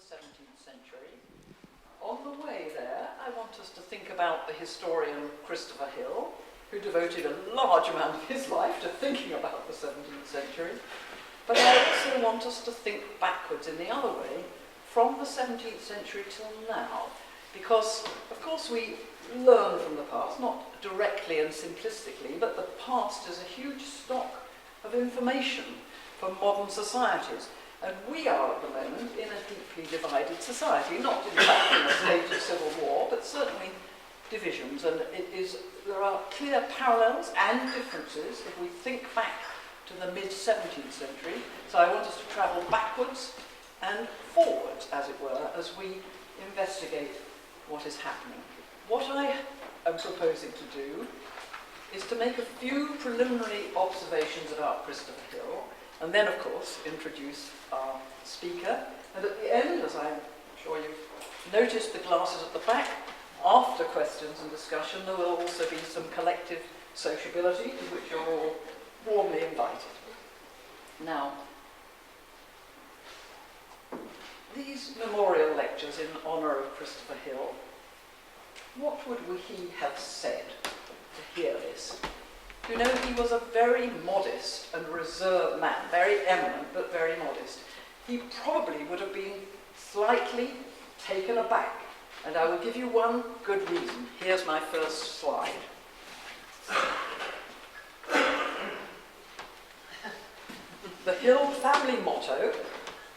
17th century. On the way there, I want us to think about the historian Christopher Hill, who devoted a large amount of his life to thinking about the 17th century. But I also want us to think backwards in the other way, from the 17th century till now. Because, of course, we learn from the past, not directly and simplistically, but the past is a huge stock of information for modern societies. And we are at the moment in a deeply divided society, not in fact in a state of civil war, but certainly divisions. And there are clear parallels and differences if we think back to the mid-17th century. So I want us to travel backwards and forwards, as it were, as we investigate what is happening. What I am proposing to do is to make a few preliminary observations about Christopher Hill, and then, of course, introduce our speaker. And at the end, as I'm sure you've noticed the glasses at the back, after questions and discussion, there will also be some collective sociability in which you're all warmly invited. Now, these memorial lectures in honour of Christopher Hill, what would he have said to hear this? You know, he was a very modest and reserved man, very eminent, but very modest. He probably would have been slightly taken aback, and I will give you one good reason. Here's my first slide. The Hill family motto,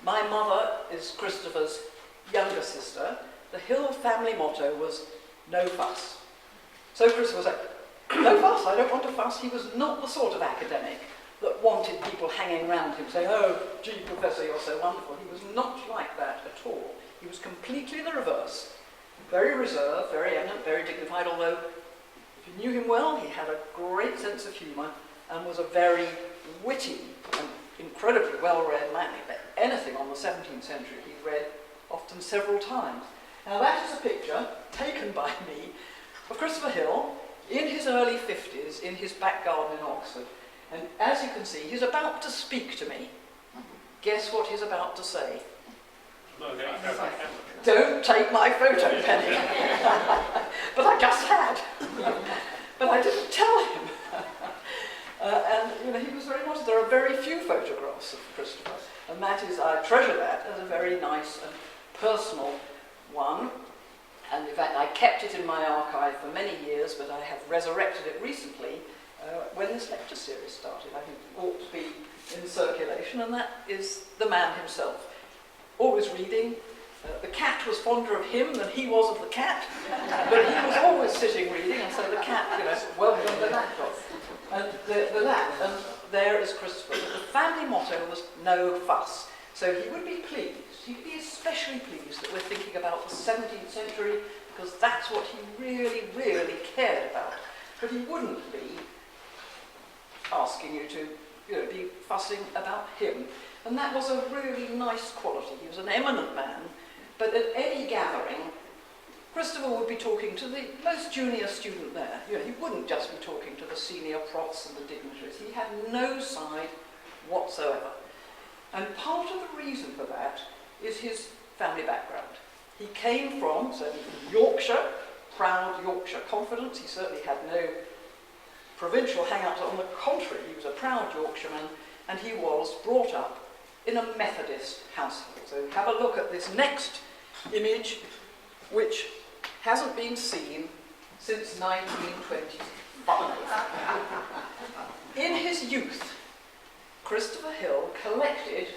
my mother is Christopher's younger sister, the Hill family motto was, "No fuss." So Christopher said, "No fuss, I don't want to fuss." He was not the sort of academic that wanted people hanging around him saying, "Oh, gee, Professor, you're so wonderful." He was not like that at all. He was completely the reverse. Very reserved, very eminent, very dignified, although if you knew him well, he had a great sense of humour and was a very witty and incredibly well-read man. But anything on the 17th century he'd read often several times. Now that is a picture taken by me of Christopher Hill in his early 50s in his back garden in Oxford. And as you can see, he's about to speak to me. Guess what he's about to say? Don't take my photo, Penny. But I just had. But I didn't tell him. And you know, he was very modest. There are very few photographs of Christopher, and that is, I treasure that as a very nice and personal one. And in fact, I kept it in my archive for many years, but I have resurrected it recently when this lecture series started. I think it ought to be in circulation, and that is the man himself. Always reading. The cat was fonder of him than he was of the cat, but he was always sitting reading, and so the cat, you know, welcomed the laptop. And and there is Christopher. But the family motto was "No fuss." So he would be pleased. He'd be especially pleased that we're thinking about the 17th century, because that's what he really, really cared about. But he wouldn't be asking you to, you know, be fussing about him. And that was a really nice quality. He was an eminent man, but at any gathering, Christopher would be talking to the most junior student there. You know, he wouldn't just be talking to the senior profs and the dignitaries. He had no side whatsoever. And part of the reason for that is his family background. He came from, certainly from Yorkshire, proud Yorkshire confidence. He certainly had no provincial hang-ups. On the contrary, he was a proud Yorkshireman, and he was brought up in a Methodist household. So have a look at this next image, which hasn't been seen since 1925. In his youth, Christopher Hill collected,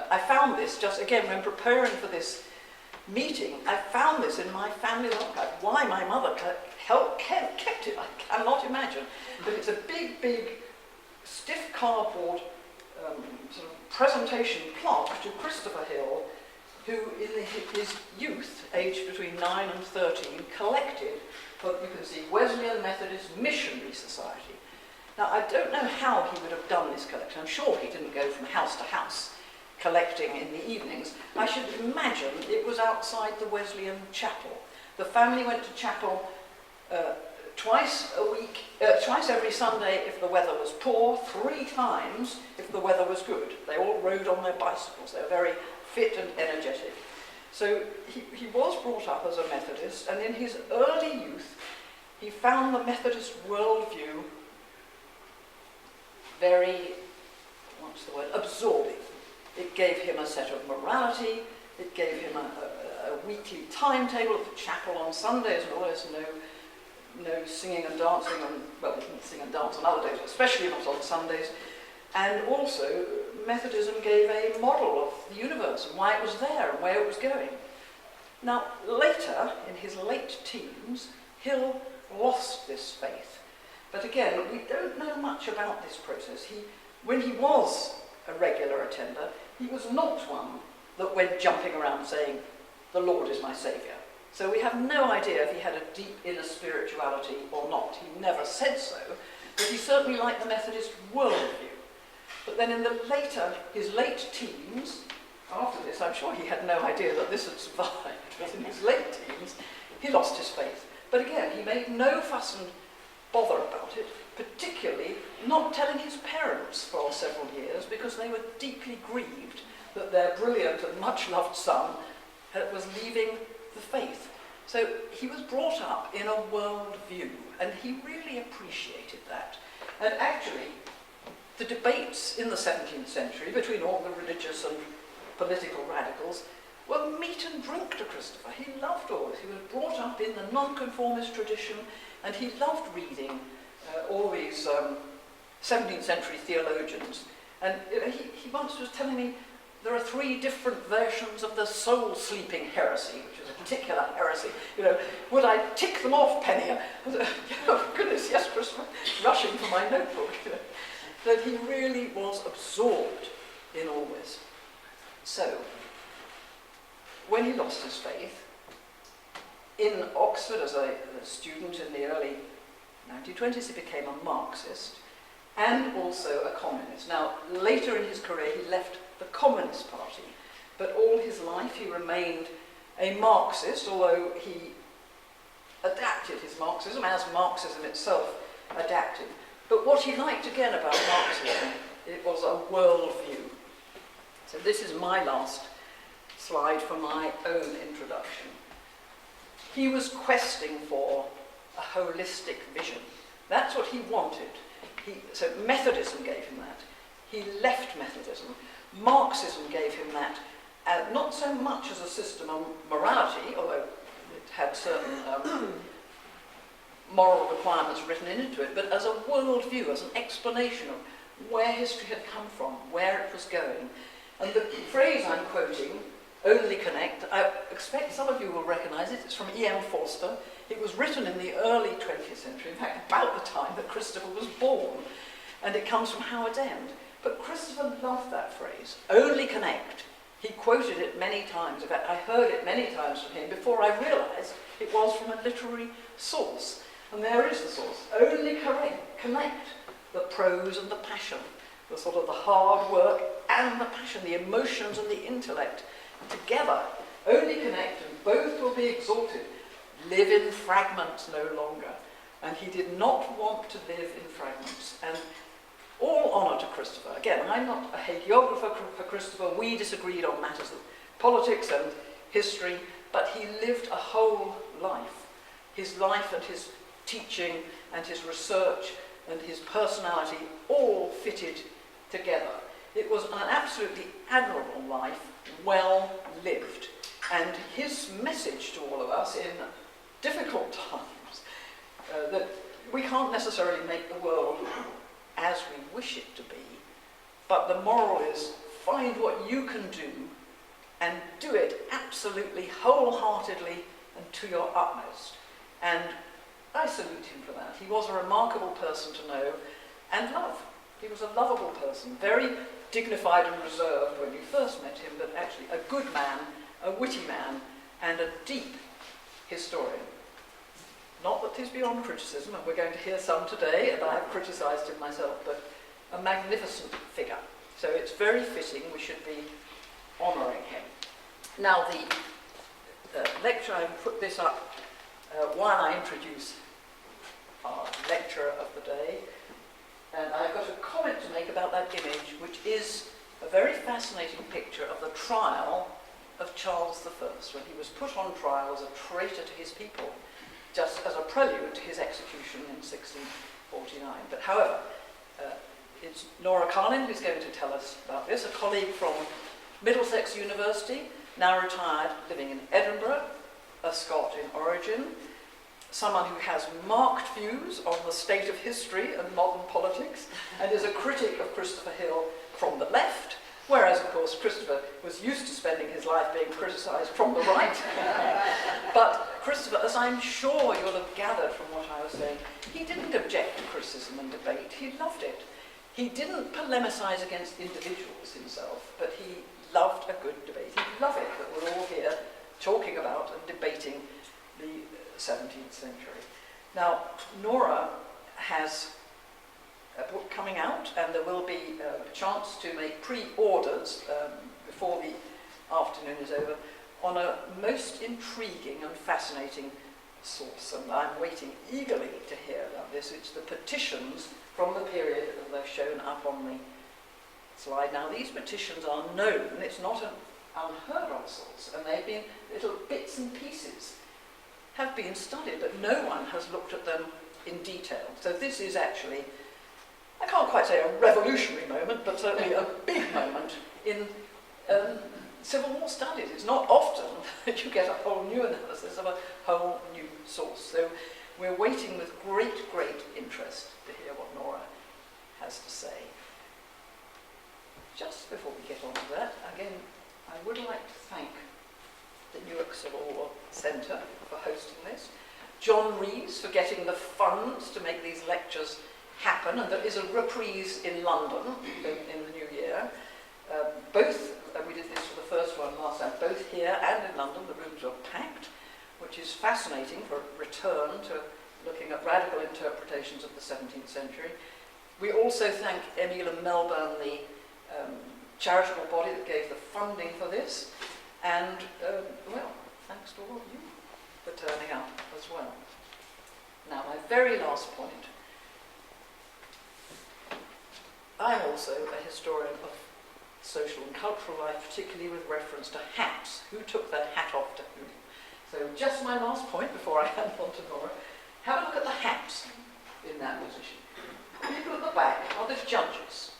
I found this just again when preparing for this meeting, I found this in my family archive. Why my mother kept it, I cannot imagine. But it's a big, big, stiff cardboard sort of presentation plaque to Christopher Hill, who in his youth, aged between 9 and 13, collected what you can see, Wesleyan Methodist Missionary Society. Now, I don't know how he would have done this collection. I'm sure he didn't go from house to house collecting in the evenings. I should imagine it was outside the Wesleyan chapel. The family went to chapel twice a week, twice every Sunday if the weather was poor, 3 times if the weather was good. They all rode on their bicycles. They were very fit and energetic. So he was brought up as a Methodist, and in his early youth, he found the Methodist worldview very, absorbing. It gave him a set of morality, it gave him a weekly timetable at the chapel on Sundays, and always no singing and dancing, well, they didn't sing and dance on other days, but especially not on Sundays. And also, Methodism gave a model of the universe and why it was there and where it was going. Now, later, in his late teens, Hill lost this faith. But again, we don't know much about this process. When he was a regular attender, he was not one that went jumping around saying, "The Lord is my saviour." So we have no idea if he had a deep inner spirituality or not. He never said so, but he certainly liked the Methodist worldview. But then in his late teens, after this, I'm sure he had no idea that this had survived, but in his late teens, he lost his faith. But again, he made no fuss and bother about it, particularly not telling his parents for several years, because they were deeply grieved that their brilliant and much-loved son was leaving the faith. So he was brought up in a world view, and he really appreciated that. And actually, the debates in the 17th century between all the religious and political radicals were meat and drink to Christopher. He loved all this. He was brought up in the nonconformist tradition, and he loved reading all these 17th century theologians. And he once was telling me there are 3 different versions of the soul-sleeping heresy, which is a particular heresy. Would I tick them off, Penny? Oh, goodness, yes, Christopher, rushing for my notebook. That he really was absorbed in all this. So, when he lost his faith, in Oxford as a student in the early 1920s, he became a Marxist and also a communist. Now, later in his career, he left the Communist Party, but all his life he remained a Marxist, although he adapted his Marxism as Marxism itself adapted. But what he liked again about Marxism, it was a worldview. So this is my last slide for my own introduction. He was questing for a holistic vision. That's what he wanted. So Methodism gave him that. He left Methodism. Marxism gave him that, not so much as a system of morality, although it had certain moral requirements written into it, but as a worldview, as an explanation of where history had come from, where it was going. And the phrase I'm quoting, "only connect," I expect some of you will recognise it. It's from E.M. Forster. It was written in the early 20th century, in fact, about the time that Christopher was born. And it comes from Howard's End. But Christopher loved that phrase, "only connect." He quoted it many times. In fact, I heard it many times from him before I realised it was from a literary source. And there is the source. Only connect the prose and the passion, the sort of the hard work and the passion, the emotions and the intellect together. Only connect and both will be exalted. Live in fragments no longer. And he did not want to live in fragments. And all honour to Christopher. Again, I'm not a hagiographer for Christopher. We disagreed on matters of politics and history, but he lived a whole life. His life and his teaching and his research and his personality all fitted together. It was an absolutely admirable life, well lived. And his message to all of us in difficult times, that we can't necessarily make the world as we wish it to be, but the moral is find what you can do and do it absolutely wholeheartedly and to your utmost. And I salute him for that. He was a remarkable person to know and love. He was a lovable person, very dignified and reserved when you first met him, but actually a good man, a witty man, and a deep historian. Not that he's beyond criticism, and we're going to hear some today, and I have criticised him myself, but a magnificent figure. So it's very fitting we should be honouring him. Now the lecture, I put this up while I introduce our lecturer of the day, and I've got a comment to make about that image, which is a very fascinating picture of the trial of Charles I, when he was put on trial as a traitor to his people, just as a prelude to his execution in 1649. But however, it's Norah Carlin who's going to tell us about this, a colleague from Middlesex University, now retired, living in Edinburgh, a Scot in origin, someone who has marked views on the state of history and modern politics, and is a critic of Christopher Hill from the left, whereas, of course, Christopher was used to spending his life being criticised from the right. But Christopher, as I'm sure you'll have gathered from what I was saying, he didn't object to criticism and debate, he loved it. He didn't polemicise against individuals himself, but he loved a good debate. He loved it that we're all here talking about and debating the 17th century. Now, Norah has a book coming out, and there will be a chance to make pre-orders before the afternoon is over on a most intriguing and fascinating source, and I'm waiting eagerly to hear about this. It's the petitions from the period that they've shown up on the slide. Now, these petitions are known, it's not an unheard of source, and they've been little bits and pieces have been studied, but no one has looked at them in detail. So this is actually, I can't quite say a revolutionary moment, but certainly a big moment in Civil War studies. It's not often that you get a whole new analysis of a whole new source. So we're waiting with great, great interest to hear what Norah has to say. Just before we get on to that, again, I would like to thank the Newark Civil War Centre for hosting this, John Rees for getting the funds to make these lectures happen, and there is a reprise in London in the new year. We did this for the first one last time, both here and in London. The rooms are packed, which is fascinating for a return to looking at radical interpretations of the 17th century. We also thank Emile and Melbourne, the charitable body that gave the funding for this, and, well, thanks to all of you for turning up as well. Now, my very last point. I'm also a historian of social and cultural life, particularly with reference to hats. Who took their hat off to whom? So just my last point before I hand on to Norah. Have a look at the hats in that position. People at the back are the judges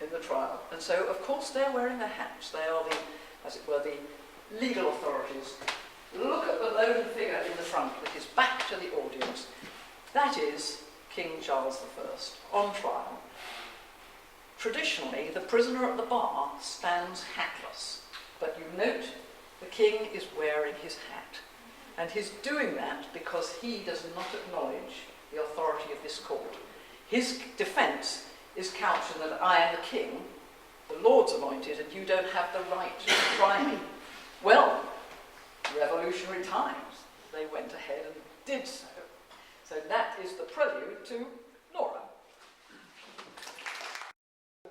in the trial. And so, of course, they're wearing their hats. They are the, as it were, the legal authorities. Look at the lone figure in the front with his back to the audience. That is King Charles I on trial. Traditionally, the prisoner at the bar stands hatless, but you note the king is wearing his hat. And he's doing that because he does not acknowledge the authority of this court. His defence is couched in that I am the king, the Lord's anointed, and you don't have the right to try me. Well, revolutionary times, they went ahead and did so. So that is the prelude to Norah.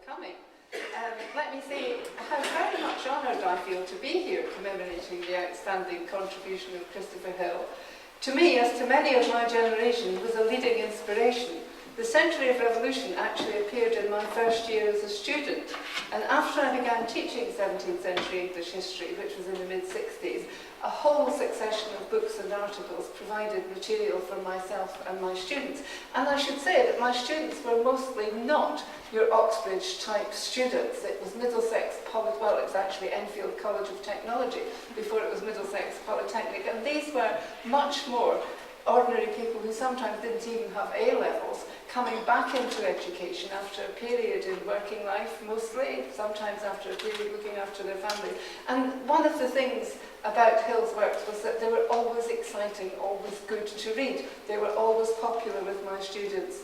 Coming. Let me say how very much honoured I feel to be here commemorating the outstanding contribution of Christopher Hill. To me, as to many of my generation, was a leading inspiration. The Century of Revolution actually appeared in my first year as a student, and after I began teaching 17th century English history, which was in the mid-60s, a whole succession of books and articles provided material for myself and my students. And I should say that my students were mostly not your Oxbridge type students. It was Middlesex well, it was actually Enfield College of Technology before it was Middlesex Polytechnic, and these were much more ordinary people who sometimes didn't even have A-levels, coming back into education after a period in working life mostly, sometimes after a period looking after their family. And one of the things about Hill's works was that they were always exciting, always good to read. They were always popular with my students.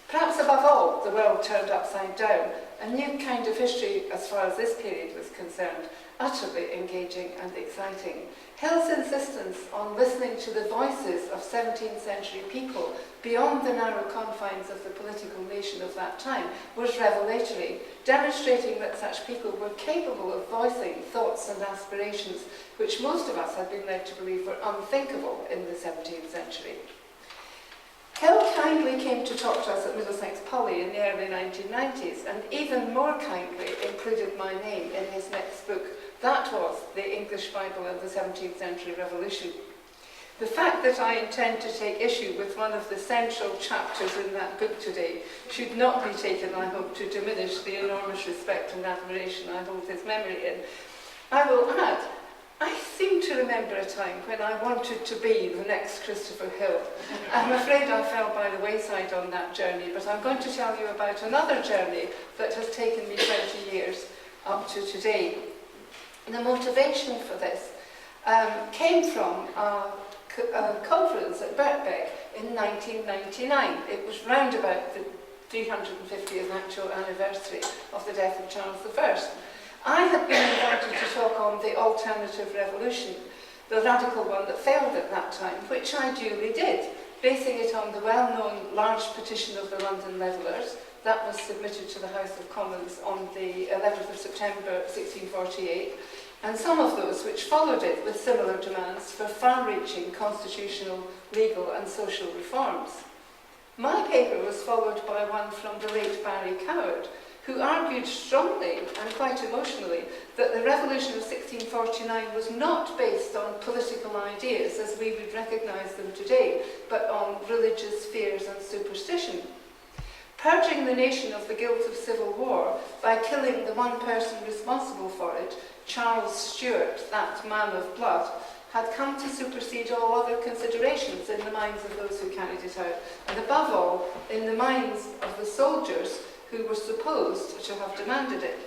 Perhaps above all, the world turned upside down, a new kind of history as far as this period was concerned, utterly engaging and exciting. Hill's insistence on listening to the voices of 17th century people beyond the narrow confines of the political nation of that time was revelatory, demonstrating that such people were capable of voicing thoughts and aspirations which most of us had been led to believe were unthinkable in the 17th century. Hill kindly came to talk to us at Middlesex Poly in the early 1990s, and even more kindly included my name in his next book. That was The English Bible and the 17th Century Revolution. The fact that I intend to take issue with one of the central chapters in that book today should not be taken, I hope, to diminish the enormous respect and admiration I hold his memory in. I will add, I seem to remember a time when I wanted to be the next Christopher Hill. I'm afraid I fell by the wayside on that journey, but I'm going to tell you about another journey that has taken me 20 years up to today. The motivation for this came from a conference at Birkbeck in 1999. It was round about the 350th actual anniversary of the death of Charles I. I had been invited to talk on the alternative revolution, the radical one that failed at that time, which I duly did, basing it on the well-known large petition of the London Levellers that was submitted to the House of Commons on the 11th of September 1648, and some of those which followed it with similar demands for far-reaching constitutional, legal and social reforms. My paper was followed by one from the late Barry Coward, who argued strongly and quite emotionally that the revolution of 1649 was not based on political ideas as we would recognise them today, but on religious fears and superstition. Purging the nation of the guilt of civil war by killing the one person responsible for it, Charles Stuart, that man of blood, had come to supersede all other considerations in the minds of those who carried it out, and above all, in the minds of the soldiers who were supposed to have demanded it.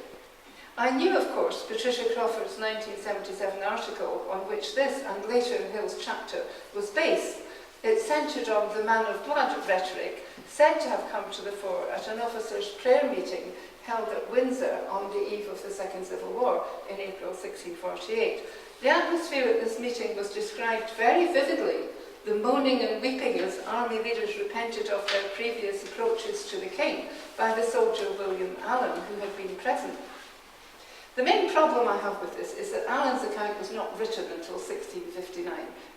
I knew, of course, Patricia Crawford's 1977 article on which this and later in Hill's chapter was based. It centred on the man of blood rhetoric said to have come to the fore at an officers' prayer meeting held at Windsor on the eve of the Second Civil War in April 1648. The atmosphere at this meeting was described very vividly, the moaning and weeping as army leaders repented of their previous approaches to the king by the soldier William Allen, who had been present. The main problem I have with this is that Allen's account was not written until 1659,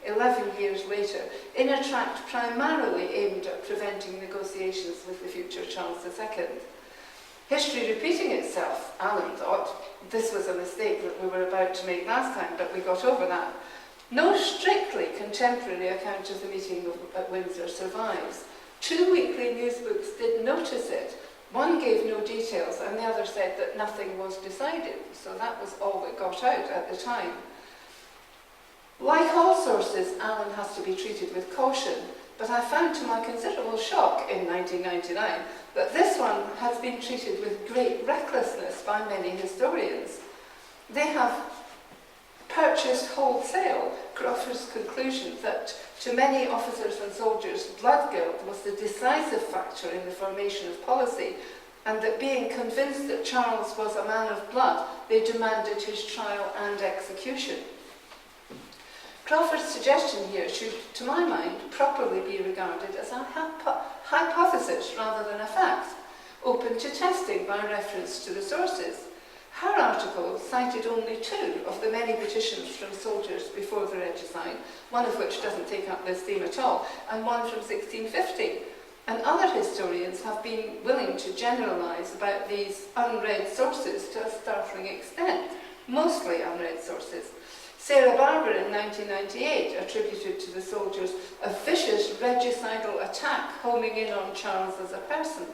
11 years later, in a tract primarily aimed at preventing negotiations with the future Charles II. History repeating itself, Allen thought, this was a mistake that we were about to make last time, but we got over that. No strictly contemporary account of the meeting at Windsor survives. 2 weekly news books did notice it. One gave no details and the other said that nothing was decided, so that was all that got out at the time. Like all sources, Allen has to be treated with caution, but I found to my considerable shock in 1999 that this one has been treated with great recklessness by many historians. They have purchased wholesale Crawford's conclusion that to many officers and soldiers, blood guilt was the decisive factor in the formation of policy, and that being convinced that Charles was a man of blood, they demanded his trial and execution. Crawford's suggestion here should, to my mind, properly be regarded as a hypothesis rather than a fact, open to testing by reference to the sources. Her article cited only 2 of the many petitions from soldiers before the Regicide, one of which doesn't take up this theme at all, and one from 1650. And other historians have been willing to generalise about these unread sources to a startling extent, mostly unread sources. Sarah Barber in 1998 attributed to the soldiers a vicious regicidal attack homing in on Charles as a person.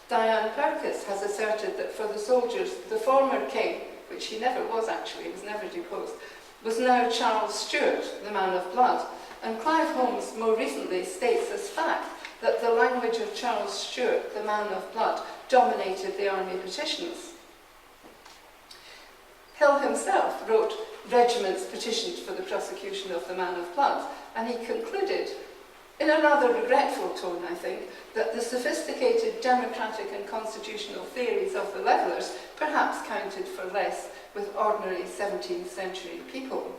Diane Purkis has asserted that for the soldiers, the former king, which he never was actually, he was never deposed, was now Charles Stuart, the man of blood. And Clive Holmes more recently states as fact that the language of Charles Stuart, the man of blood, dominated the army petitions. Hill himself wrote regiments petitioned for the prosecution of the man of blood, and he concluded, in a rather regretful tone, I think, that the sophisticated democratic and constitutional theories of the Levellers perhaps counted for less with ordinary 17th century people.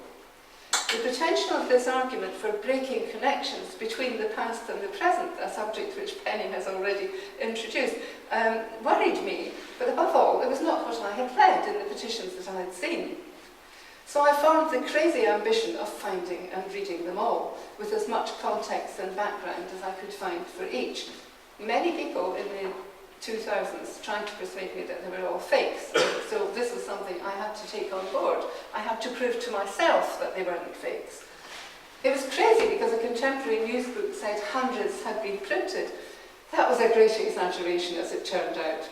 The potential of this argument for breaking connections between the past and the present, a subject which Penny has already introduced, worried me, but above all, it was not what I had read in the petitions that I had seen. So I formed the crazy ambition of finding and reading them all, with as much context and background as I could find for each. Many people in the 2000s tried to persuade me that they were all fakes, so this was something I had to take on board. I had to prove to myself that they weren't fakes. It was crazy because a contemporary news book said hundreds had been printed. That was a great exaggeration, as it turned out.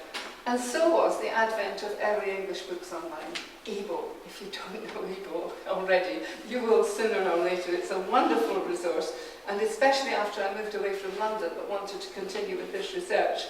And so was the advent of early English books online. Ebo, if you don't know Ebo already, you will sooner or later. It's a wonderful resource, and especially after I moved away from London but wanted to continue with this research.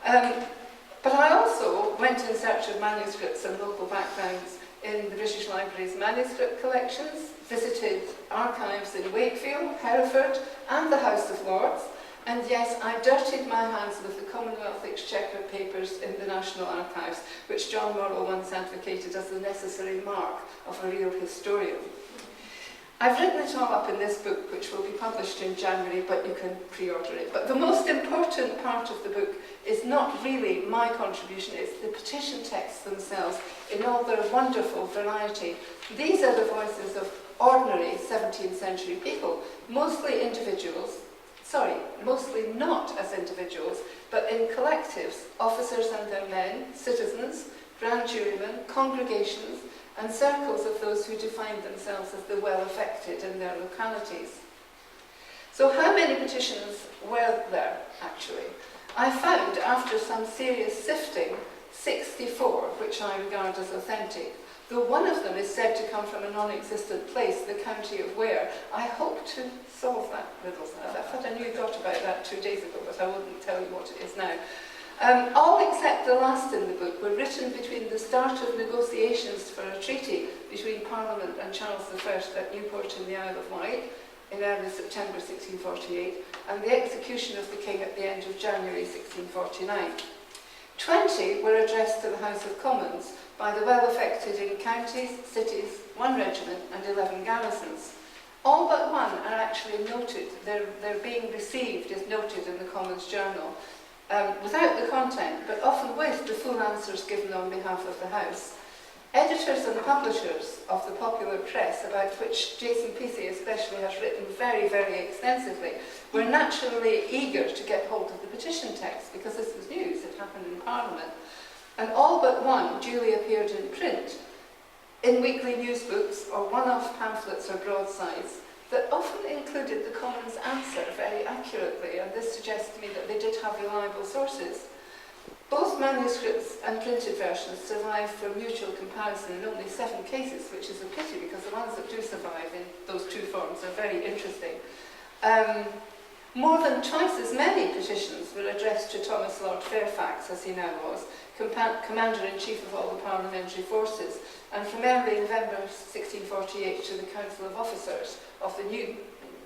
But I also went in search of manuscripts and local backgrounds in the British Library's manuscript collections, visited archives in Wakefield, Hereford, and the House of Lords. And yes, I dirtied my hands with the Commonwealth Exchequer papers in the National Archives, which John Morrell once advocated as the necessary mark of a real historian. I've written it all up in this book, which will be published in January, but you can pre-order it. But the most important part of the book is not really my contribution, it's the petition texts themselves in all their wonderful variety. These are the voices of ordinary 17th century people, mostly individuals, mostly not as individuals, but in collectives, officers and their men, citizens, grand jurymen, congregations, and circles of those who defined themselves as the well-affected in their localities. So how many petitions were there, actually? I found, after some serious sifting, 64, which I regard as authentic. Though one of them is said to come from a non-existent place, the county of Ware. I hope to solve that riddle. I've had a new thought about that 2 days ago, but I wouldn't tell you what it is now. All except the last in the book were written between the start of negotiations for a treaty between Parliament and Charles I at Newport in the Isle of Wight in early September 1648 and the execution of the King at the end of January 1649. 20 were addressed to the House of Commons by the well-affected in counties, cities, 1 regiment and 11 garrisons. All but one are actually noted. Their being received is noted in the Commons Journal. Without the content, but often with the full answers given on behalf of the House. Editors and publishers of the popular press, about which Jason Pesey especially has written very, very extensively, were naturally eager to get hold of the petition text because this was news, it happened in Parliament. And all but one duly appeared in print, in weekly news books or one-off pamphlets or broadsides, that often included the Commons answer very accurately, and this suggests to me that they did have reliable sources. Both manuscripts and printed versions survive for mutual comparison in only 7 cases, which is a pity because the ones that do survive in those 2 forms are very interesting. More than twice as many petitions were addressed to Thomas Lord Fairfax, as he now was, Commander-in-Chief of all the parliamentary forces, and from early November 1648 to the Council of Officers of the new...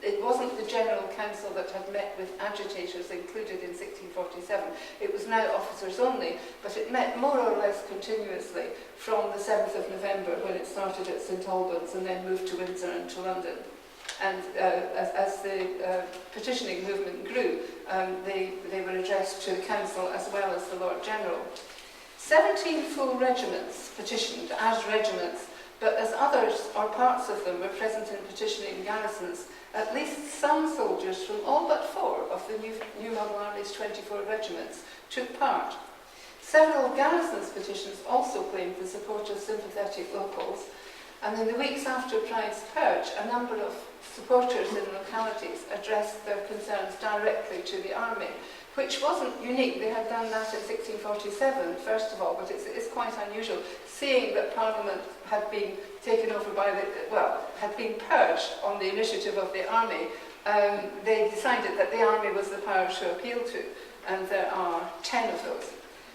It wasn't the General Council that had met with agitators included in 1647. It was now officers only, but it met more or less continuously from the 7th of November when it started at St Albans and then moved to Windsor and to London. And as the petitioning movement grew, they were addressed to the Council as well as the Lord General. 17 full regiments petitioned as regiments, but as others or parts of them were present in petitioning garrisons, at least some soldiers from all but 4 of the New Model Army's 24 regiments took part. Several garrisons petitions also claimed the support of sympathetic locals, and in the weeks after Pride's Purge, a number of supporters in localities addressed their concerns directly to the army, which wasn't unique. They had done that in 1647, first of all, but it's quite unusual, seeing that Parliament had been taken over by had been purged on the initiative of the army. They decided that the army was the power to appeal to, and there are 10 of those.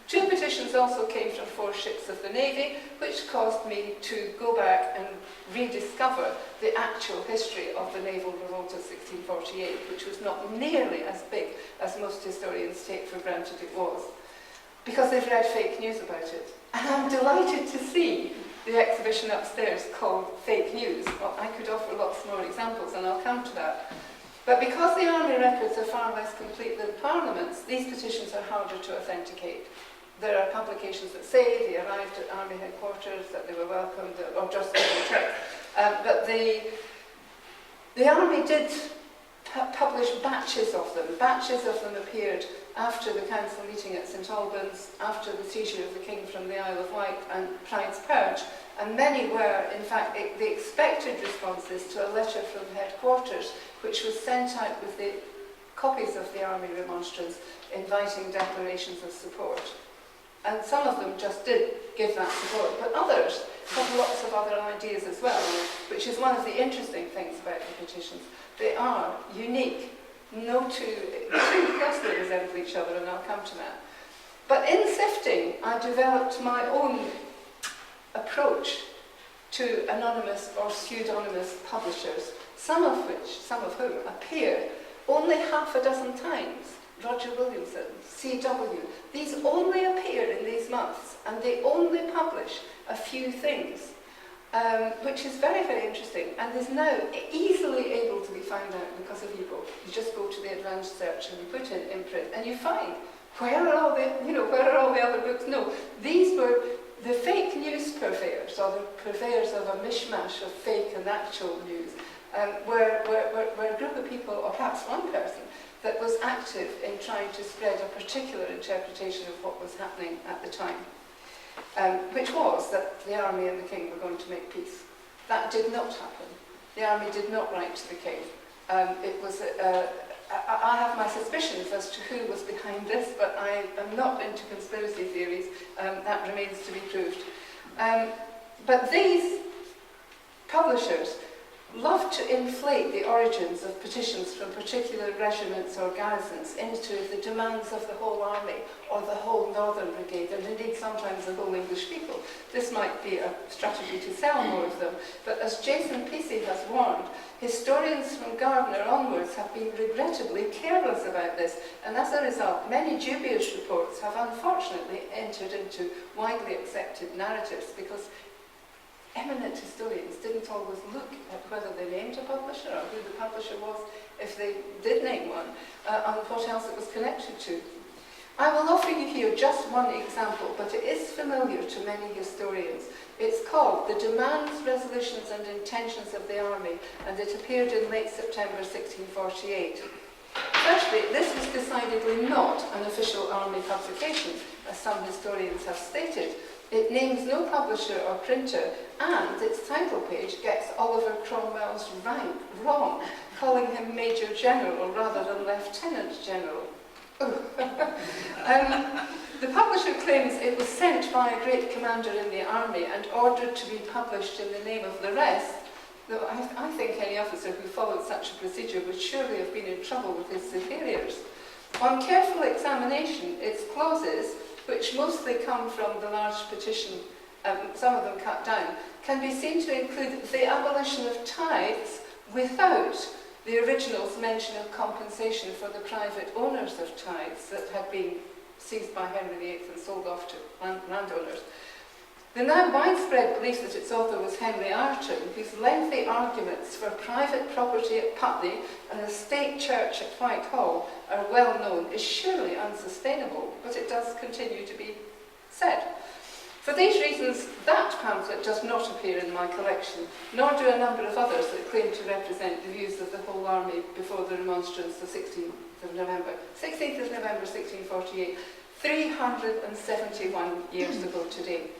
2 petitions also came from 4 ships of the Navy, which caused me to go back and rediscover the actual history of the naval revolt of 1648, which was not nearly as big as most historians take for granted it was, because they've read fake news about it. And I'm delighted to see the exhibition upstairs called Fake News. Well, I could offer lots more examples, and I'll come to that. But because the army records are far less complete than Parliament's, these petitions are harder to authenticate. there are publications that say they arrived at army headquarters, that they were welcomed, or just but the army did publish batches of them. Batches of them appeared after the council meeting at St Albans, after the seizure of the king from the Isle of Wight and Pride's Purge, and many were, in fact, the expected responses to a letter from headquarters, which was sent out with the copies of the army remonstrance, inviting declarations of support. And some of them just did give that support, but others have lots of other ideas as well, which is one of the interesting things about the petitions. They are unique. No two closely resemble each other, and I'll come to that. But in sifting, I developed my own approach to anonymous or pseudonymous publishers, some of whom appear only half a dozen times. Roger Williamson, C.W. These only appear in these months, and they only publish a few things, which is very, very interesting, and is now easily able to be found out because of ebook. You just go to the advanced search and you put in imprint, and you find where are all the other books? No, these were the fake news purveyors, or the purveyors of a mishmash of fake and actual news, were a group of people, or perhaps one person, that was active in trying to spread a particular interpretation of what was happening at the time, which was that the army and the king were going to make peace. That did not happen. The army did not write to the king. I have my suspicions as to who was behind this, but I am not into conspiracy theories. That remains to be proved. But these publishers love to inflate the origins of petitions from particular regiments or garrisons into the demands of the whole army or the whole Northern Brigade, and indeed sometimes the whole English people. This might be a strategy to sell more of them, but as Jason Pesey has warned, historians from Gardner onwards have been regrettably careless about this, and as a result, many dubious reports have unfortunately entered into widely accepted narratives because eminent historians didn't always look at whether they named a publisher or who the publisher was, if they did name one, and what else it was connected to. I will offer you here just one example, but it is familiar to many historians. It's called The Demands, Resolutions and Intentions of the Army, and it appeared in late September 1648. Firstly, this was decidedly not an official army publication, as some historians have stated. It names no publisher or printer, and its title page gets Oliver Cromwell's rank wrong, calling him Major General rather than Lieutenant General. The publisher claims it was sent by a great commander in the army and ordered to be published in the name of the rest, though I think any officer who followed such a procedure would surely have been in trouble with his superiors. On careful examination, its clauses, which mostly come from the large petition, some of them cut down, can be seen to include the abolition of tithes without the original's mention of compensation for the private owners of tithes that had been seized by Henry VIII and sold off to landowners. The now widespread belief that its author was Henry Arton, whose lengthy arguments for private property at Putney and a state church at Whitehall are well known, is surely unsustainable, but it does continue to be said. For these reasons, that pamphlet does not appear in my collection, nor do a number of others that claim to represent the views of the whole army before the remonstrance, the 16th of November 1648, 371 years ago today.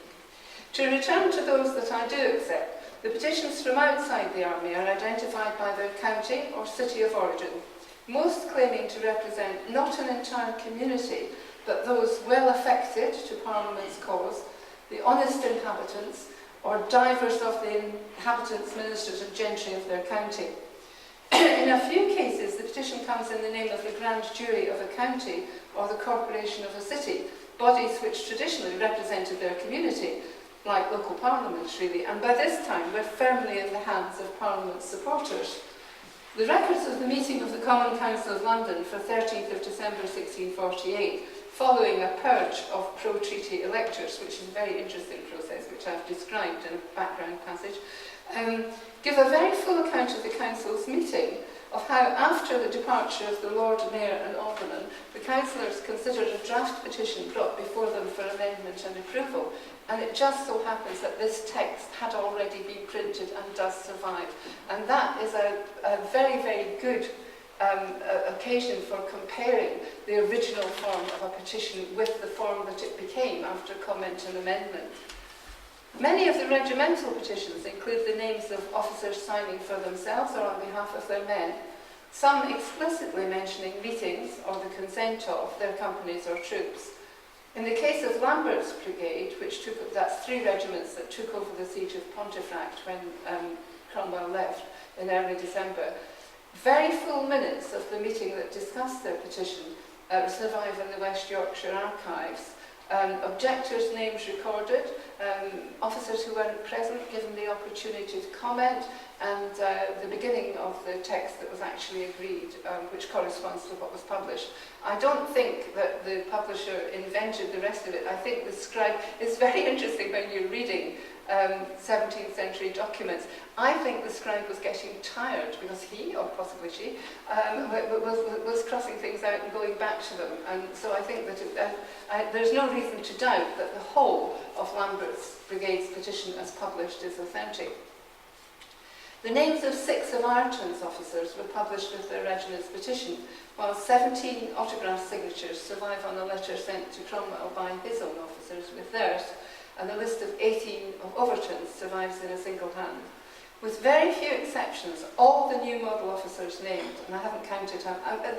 To return to those that I do accept, the petitions from outside the army are identified by their county or city of origin, most claiming to represent not an entire community, but those well affected to Parliament's cause, the honest inhabitants, or divers of the inhabitants, ministers and gentry of their county. In a few cases, the petition comes in the name of the grand jury of a county or the corporation of a city, bodies which traditionally represented their community, like local parliaments really, and by this time were firmly in the hands of Parliament's supporters. The records of the meeting of the Common Council of London for 13th of December 1648, following a purge of pro-treaty electors, which is a very interesting process, which I've described in a background passage, give a very full account of the Council's meeting, of how, after the departure of the Lord Mayor and Alderman, the councillors considered a draft petition brought before them for amendment and approval, and it just so happens that this text had already been printed and does survive. And that is a very, very good occasion for comparing the original form of a petition with the form that it became after comment and amendment. Many of the regimental petitions include the names of officers signing for themselves or on behalf of their men, some explicitly mentioning meetings or the consent of their companies or troops. In the case of Lambert's brigade, that's 3 regiments that took over the siege of Pontefract when Cromwell left in early December, very full minutes of the meeting that discussed their petition survive in the West Yorkshire archives. Objectors' names recorded, officers who weren't present given the opportunity to comment, and the beginning of the text that was actually agreed, which corresponds to what was published. I don't think that the publisher invented the rest of it. I think the scribe, it's very interesting when you're reading 17th century documents. I think the scribe was getting tired because he, or possibly she, was crossing things out and going back to them. And so I think that there's no reason to doubt that the whole of Lambert's brigade's petition as published is authentic. The names of 6 of Ireton's officers were published with their regiment's petition, while 17 autograph signatures survive on a letter sent to Cromwell by his own officers with theirs, and the list of 18 of Overton's survives in a single hand. With very few exceptions, all the new model officers named, and I haven't counted,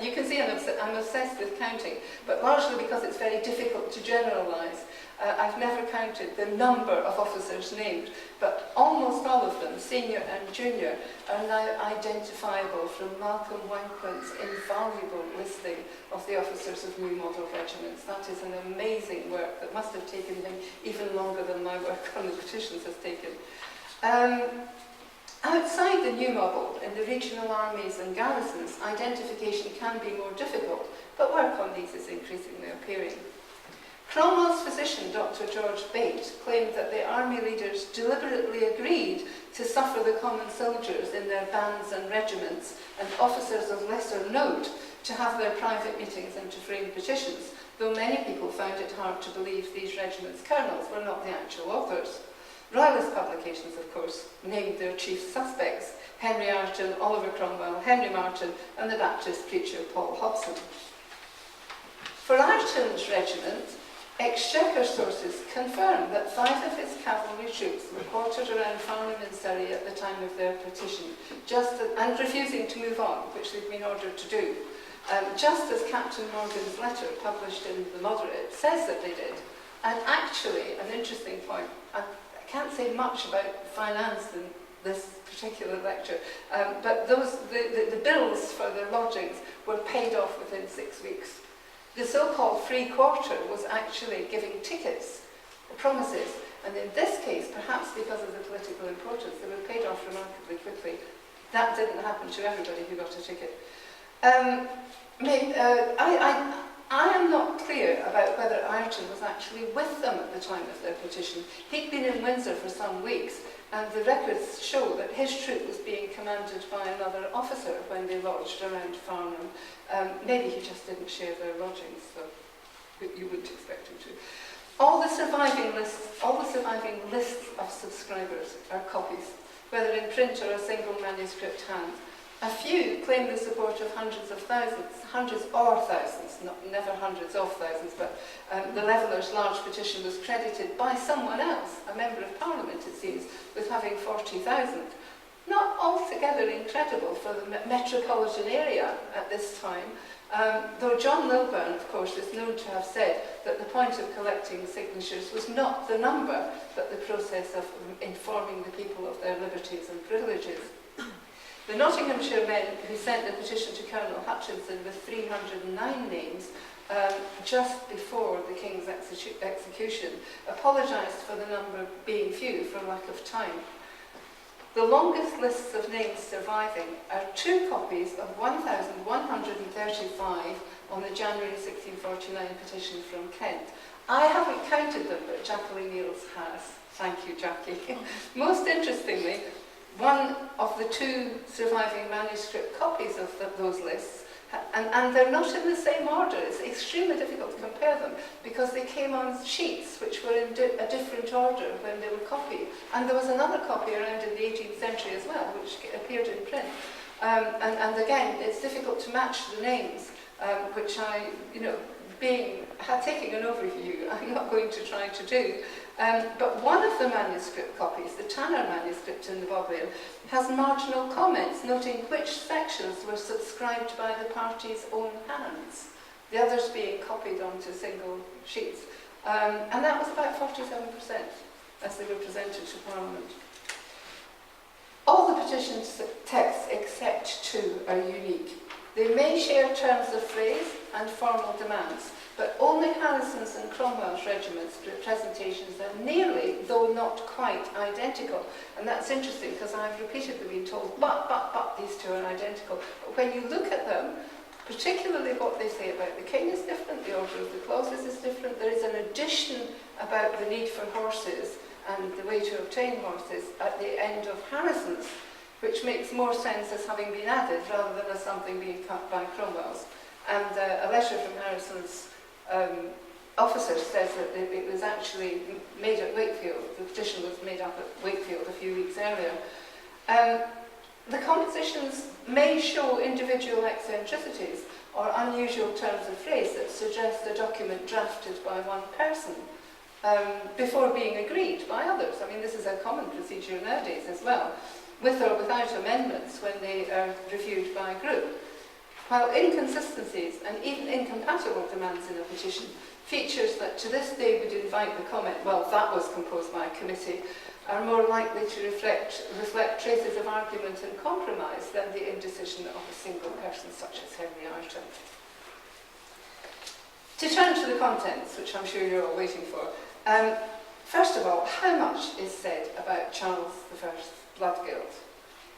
you can see I'm obsessed with counting, but largely because it's very difficult to generalise. I've never counted the number of officers named, but almost all of them, senior and junior, are now identifiable from Malcolm Wanquin's invaluable listing of the officers of new model regiments. That is an amazing work that must have taken him even longer than my work on the petitions has taken. Outside the new model, in the regional armies and garrisons, identification can be more difficult, but work on these is increasingly appearing. Cromwell's physician, Dr. George Bate, claimed that the army leaders deliberately agreed to suffer the common soldiers in their bands and regiments and officers of lesser note to have their private meetings and to frame petitions, though many people found it hard to believe these regiments' colonels were not the actual authors. Royalist publications, of course, named their chief suspects, Henry Ireton, Oliver Cromwell, Henry Martin, and the Baptist preacher Paul Hobson. For Ireton's regiment, Exchequer sources confirm that 5 of his cavalry troops were quartered around Farnham in Surrey at the time of their petition, and refusing to move on, which they'd been ordered to do, just as Captain Morgan's letter, published in The Moderate, says that they did. And actually, an interesting point, I can't say much about finance in this particular lecture, but the bills for their lodgings were paid off within 6 weeks. The so-called free quarter was actually giving tickets, promises, and in this case, perhaps because of the political importance, they were paid off remarkably quickly. That didn't happen to everybody who got a ticket. I am not clear about whether Ireton was actually with them at the time of their petition. He'd been in Windsor for some weeks, and the records show that his troop was being commanded by another officer when they lodged around Farnham. Maybe he just didn't share their lodgings, so you wouldn't expect him to. All the surviving lists of subscribers are copies, whether in print or a single manuscript hand. A few claim the support of hundreds or thousands, never hundreds of thousands, but the Leveller's large petition was credited by someone else, a member of Parliament it seems, with having 40,000. Not altogether incredible for the metropolitan area at this time, though John Lilburne, of course, is known to have said that the point of collecting signatures was not the number, but the process of informing the people of their liberties and privileges. The Nottinghamshire men who sent the petition to Colonel Hutchinson with 309 names just before the King's execution apologised for the number being few for lack of time. The longest lists of names surviving are 2 copies of 1,135 on the January 1649 petition from Kent. I haven't counted them, but Jacqueline Niels has. Thank you, Jackie. Most interestingly, one of the two surviving manuscript copies of those lists, and they're not in the same order. It's extremely difficult to compare them because they came on sheets which were in a different order when they were copied. And there was another copy around in the 18th century as well, which appeared in print. And again, it's difficult to match the names, which I, taking an overview, I'm not going to try to do. But one of the manuscript copies, the Tanner manuscript in the Bodleian, has marginal comments noting which sections were subscribed by the party's own hands, the others being copied onto single sheets. And that was about 47% as they were presented to Parliament. All the petition texts except two are unique. They may share terms of phrase and formal demands, but only Harrison's and Cromwell's regiments' presentations are nearly, though not quite, identical. And that's interesting because I've repeatedly been told, but, these two are identical. But when you look at them, particularly what they say about the king is different, the order of the clauses is different, there is an addition about the need for horses and the way to obtain horses at the end of Harrison's, which makes more sense as having been added rather than as something being cut by Cromwell's. And a letter from Harrison's officer says that it was actually made at Wakefield. The petition was made up at Wakefield a few weeks earlier. The compositions may show individual eccentricities or unusual turns of phrase that suggest a document drafted by one person before being agreed by others. I mean, this is a common procedure nowadays as well, with or without amendments when they are reviewed by a group. While inconsistencies and even incompatible demands in a petition, features that to this day would invite the comment, well, that was composed by a committee, are more likely to reflect traces of argument and compromise than the indecision of a single person such as Henry Ireton. To turn to the contents, which I'm sure you're all waiting for, first of all, how much is said about Charles I's blood guilt?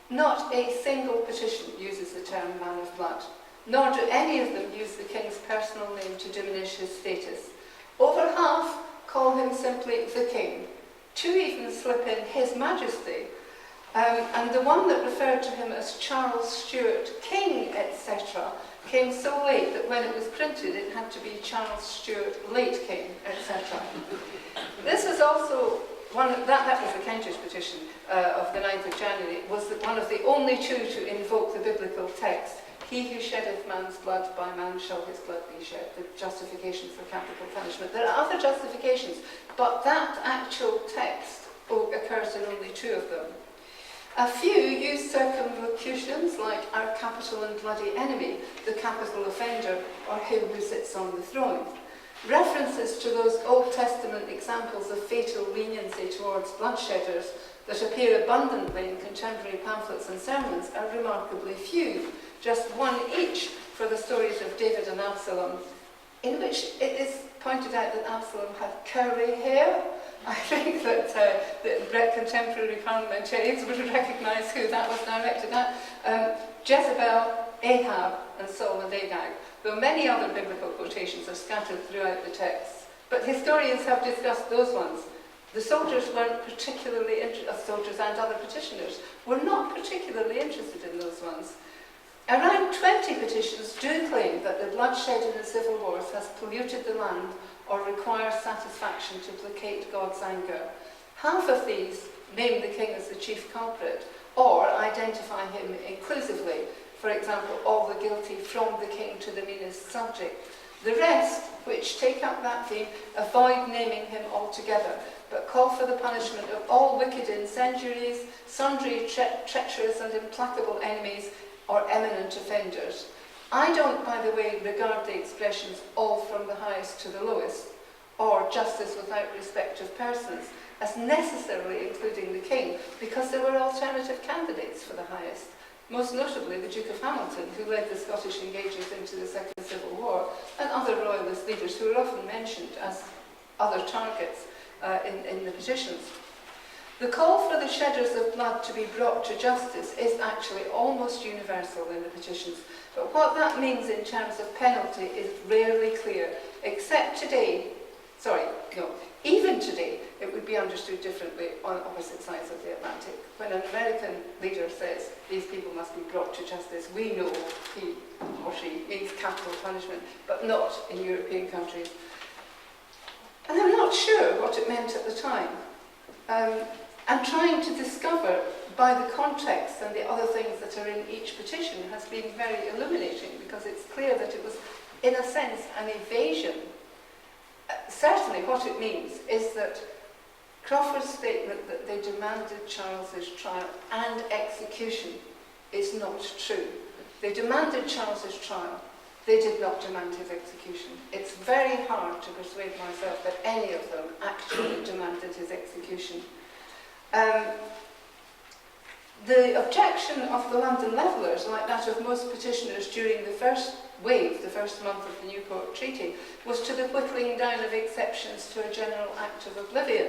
Not a single petition uses the term man of blood, nor do any of them use the king's personal name to diminish his status. Over half call him simply the king. Two even slip in his majesty, and the one that referred to him as Charles Stuart King, etc., came so late that when it was printed it had to be Charles Stuart late King, etc. This was also that was the Kentish petition of the 9th of January, was one of the only two to invoke the biblical text, he who sheddeth man's blood, by man shall his blood be shed, the justification for capital punishment. There are other justifications, but that actual text occurs in only two of them. A few use circumlocutions like our capital and bloody enemy, the capital offender, or him who sits on the throne. References to those Old Testament examples of fatal leniency towards bloodshedders that appear abundantly in contemporary pamphlets and sermons are remarkably few, just one each for the stories of David and Absalom, in which it is pointed out that Absalom had curly hair. I think that the contemporary parliamentarians would recognise who that was directed at. Jezebel, Ahab, and Saul and Agag, though many other biblical quotations are scattered throughout the text. But historians have discussed those ones. The soldiers weren't particularly interested, soldiers and other petitioners were not particularly interested in those ones. Around 20 petitions do claim that the bloodshed in the civil wars has polluted the land or requires satisfaction to placate God's anger. Half of these name the king as the chief culprit or identify him inclusively. For example, all the guilty from the king to the meanest subject. The rest, which take up that theme, avoid naming him altogether, but call for the punishment of all wicked incendiaries, sundry treacherous and implacable enemies, or eminent offenders. I don't, by the way, regard the expressions all from the highest to the lowest, or justice without respect of persons, as necessarily including the king, because there were alternative candidates for the highest. Most notably the Duke of Hamilton, who led the Scottish engagers into the Second Civil War, and other royalist leaders who are often mentioned as other targets in the petitions. The call for the shedders of blood to be brought to justice is actually almost universal in the petitions, but what that means in terms of penalty is rarely clear, except today, sorry, no, even today, it would be understood differently on opposite sides of the Atlantic. When an American leader says these people must be brought to justice, we know he or she means capital punishment, but not in European countries. And I'm not sure what it meant at the time. And trying to discover by the context and the other things that are in each petition has been very illuminating, because it's clear that it was, in a sense, an evasion. Certainly what it means is that Crawford's statement that they demanded Charles's trial and execution is not true. They demanded Charles's trial. They did not demand his execution. It's very hard to persuade myself that any of them actually demanded his execution. The objection of the London Levellers, like that of most petitioners during the first wave, the first month of the Newport Treaty, was to the whittling down of exceptions to a general act of oblivion.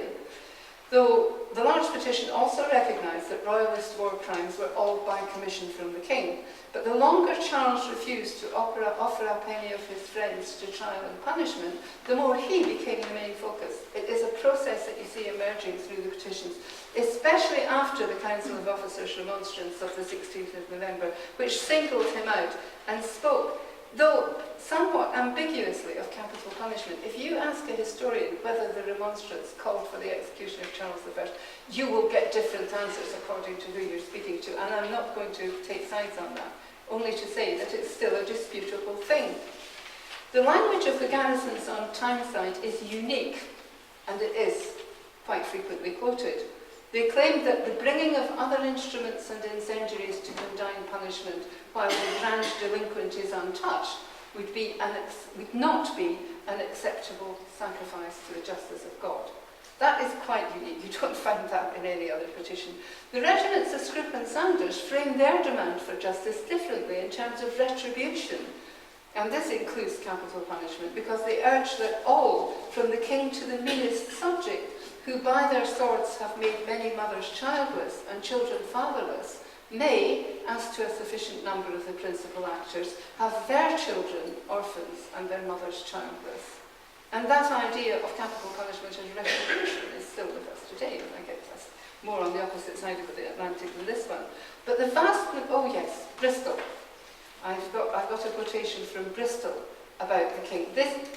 Though the large petition also recognised that royalist war crimes were all by commission from the king. But the longer Charles refused to offer up any of his friends to trial and punishment, the more he became the main focus. It is a process that you see emerging through the petitions, especially after the Council of Officers' remonstrance of the 16th of November, which singled him out and spoke, though somewhat ambiguously, of capital punishment. If you ask a historian whether the remonstrance called for the execution of Charles I, you will get different answers according to who you're speaking to, and I'm not going to take sides on that, only to say that it's still a disputable thing. The language of the garrisons on Tyneside is unique, and it is quite frequently quoted. They claimed that the bringing of other instruments and incendiaries to condign punishment while the grand delinquent is untouched would not be an acceptable sacrifice to the justice of God. That is quite unique. You don't find that in any other petition. The regiments of Scroop and Sanders framed their demand for justice differently in terms of retribution. And this includes capital punishment, because they urge that all, from the king to the meanest subject, who by their swords have made many mothers childless and children fatherless, may, as to a sufficient number of the principal actors, have their children orphans and their mothers childless. And that idea of capital punishment as retribution is still with us today, and I guess that's more on the opposite side of the Atlantic than this one. But the vast, oh yes, Bristol. I've got a quotation from Bristol about the king. This,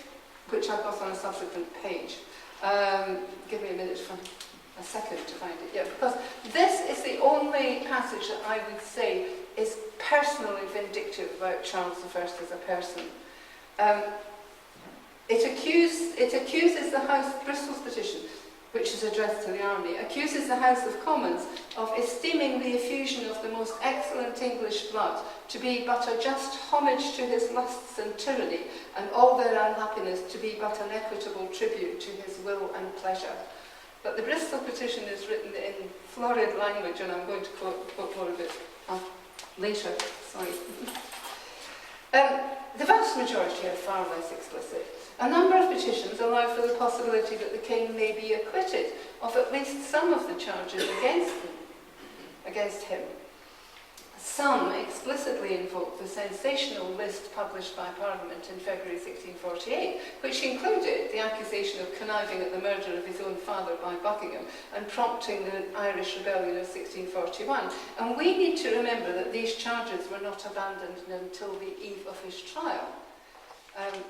which I've got on a subsequent page. Give me a second to find it. Yeah, because this is the only passage that I would say is personally vindictive about Charles I as a person. It accuses the House, Bristol's petition, which is addressed to the army, accuses the House of Commons of esteeming the effusion of the most excellent English blood to be but a just homage to his lusts and tyranny, and all their unhappiness to be but an equitable tribute to his will and pleasure. But the Bristol petition is written in florid language, and I'm going to quote more of it later. Sorry. The vast majority are far less explicit. A number of petitions allow for the possibility that the king may be acquitted of at least some of the charges against him. Some explicitly invoke the sensational list published by Parliament in February 1648, which included the accusation of conniving at the murder of his own father by Buckingham and prompting the Irish Rebellion of 1641. And we need to remember that these charges were not abandoned until the eve of his trial.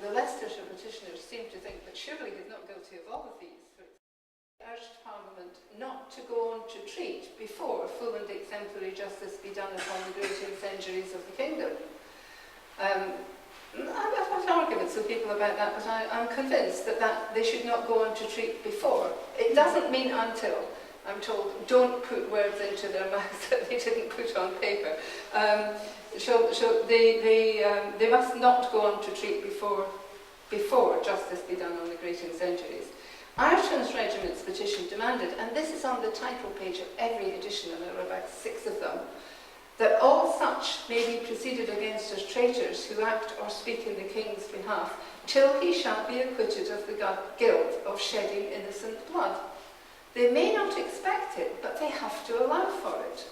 The Leicestershire petitioners seem to think that surely he's not guilty of all of these. Urged Parliament not to go on to treat before full and exemplary justice be done upon the great incendiaries of the kingdom. I've had arguments with people about that, but I'm convinced that they should not go on to treat before. It doesn't mean until. I'm told, don't put words into their mouth that they didn't put on paper. They must not go on to treat before justice be done on the great incendiaries. Ireton's regiment's petition demanded, and this is on the title page of every edition, and there are about 6 of them, that all such may be proceeded against as traitors who act or speak in the king's behalf, till he shall be acquitted of the guilt of shedding innocent blood. They may not expect it, but they have to allow for it.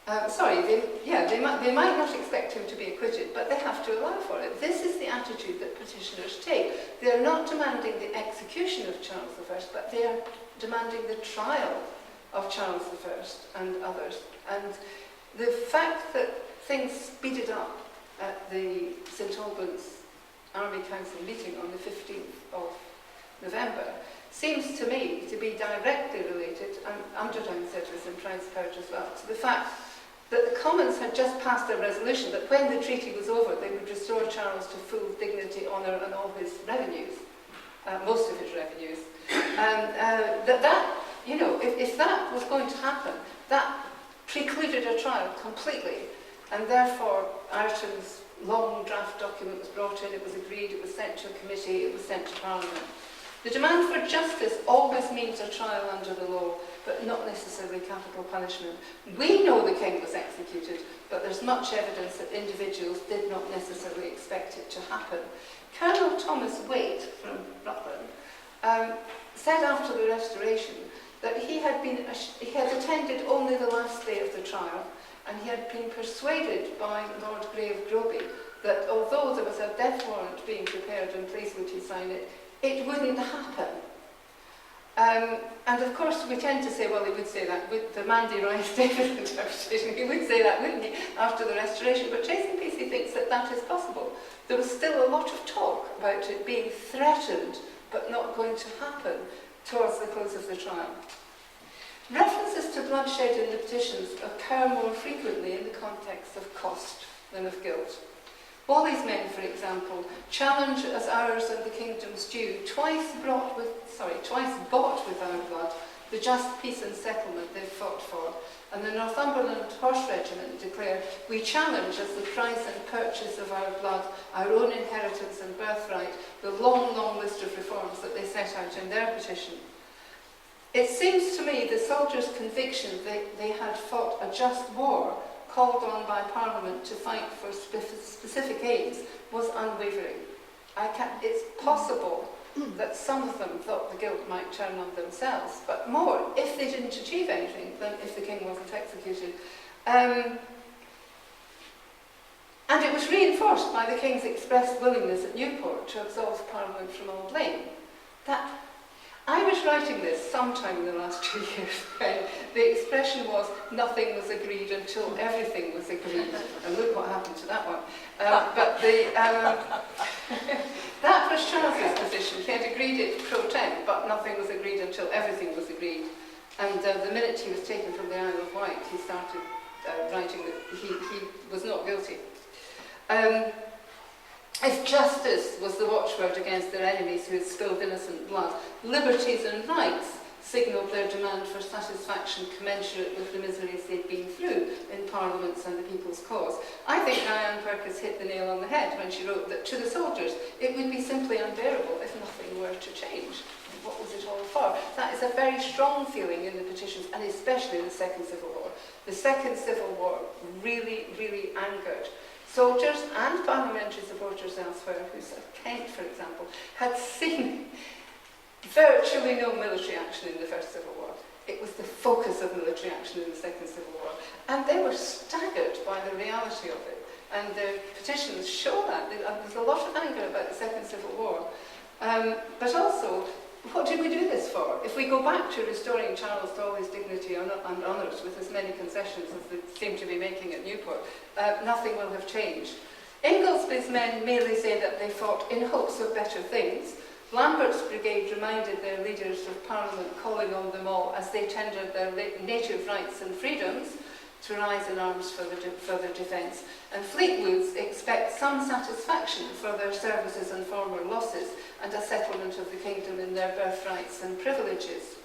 they might not expect him to be acquitted, but they have to allow for it. This is the attitude that petitioners take. They are not demanding the execution of Charles I, but they are demanding the trial of Charles I and others. And the fact that things speeded up at the St Albans Army Council meeting on the 15th of November seems to me to be directly related, and Underdown said this in Pride's Purge as well, to the fact that the Commons had just passed a resolution that when the treaty was over they would restore Charles to full dignity, honour and all his revenues, most of his revenues. And if that was going to happen, that precluded a trial completely, and therefore Ayrton's long draft document was brought in, it was agreed, it was sent to a committee, it was sent to Parliament. The demand for justice always means a trial under the law, but not necessarily capital punishment. We know the king was executed, but there's much evidence that individuals did not necessarily expect it to happen. Colonel Thomas Waite from Rutland said after the Restoration that he had attended only the last day of the trial, and he had been persuaded by Lord Grey of Groby that although there was a death warrant being prepared and please would he sign it, it wouldn't happen. And of course we tend to say, well, he would say that with the Mandy Rice David interpretation, he would say that, wouldn't he, after the Restoration, but Jason Pesey thinks that that is possible. There was still a lot of talk about it being threatened but not going to happen towards the close of the trial. References to bloodshed in the petitions occur more frequently in the context of cost than of guilt. Wally's men, for example, challenge as ours and the kingdom's due, twice bought with our blood, the just peace and settlement they've fought for. And the Northumberland Horse Regiment declare, we challenge as the price and purchase of our blood, our own inheritance and birthright, the long, long list of reforms that they set out in their petition. It seems to me the soldiers' conviction that they had fought a just war called on by Parliament to fight for specific aims was unwavering. It's possible that some of them thought the guilt might turn on themselves, but more if they didn't achieve anything than if the king wasn't executed. And it was reinforced by the king's expressed willingness at Newport to absolve Parliament from all blame. I was writing this sometime in the last 2 years when the expression was nothing was agreed until everything was agreed. And look what happened to that one. That was Charles's position. He had agreed it pro tem, but nothing was agreed until everything was agreed. And the minute he was taken from the Isle of Wight, he started writing that he was not guilty. If justice was the watchword against their enemies who had spilled innocent blood, liberties and rights signalled their demand for satisfaction commensurate with the miseries they'd been through in parliaments and the people's cause. I think Diane Perkins hit the nail on the head when she wrote that to the soldiers it would be simply unbearable if nothing were to change. What was it all for? That is a very strong feeling in the petitions, and especially in the Second Civil War. The Second Civil War really, really angered soldiers and parliamentary supporters elsewhere, who said Kent, for example, had seen virtually no military action in the First Civil War. It was the focus of military action in the Second Civil War. And they were staggered by the reality of it. And the petitions show that. There's a lot of anger about the Second Civil War. But also, what did we do this for? If we go back to restoring Charles to all his dignity and honours with as many concessions as they seem to be making at Newport, nothing will have changed. Inglesby's men merely say that they fought in hopes of better things. Lambert's brigade reminded their leaders of Parliament calling on them all as they tendered their native rights and freedoms to rise in arms for their defence. And Fleetwood's expect some satisfaction for their services and former losses and a settlement of the kingdom in their birthrights and privileges.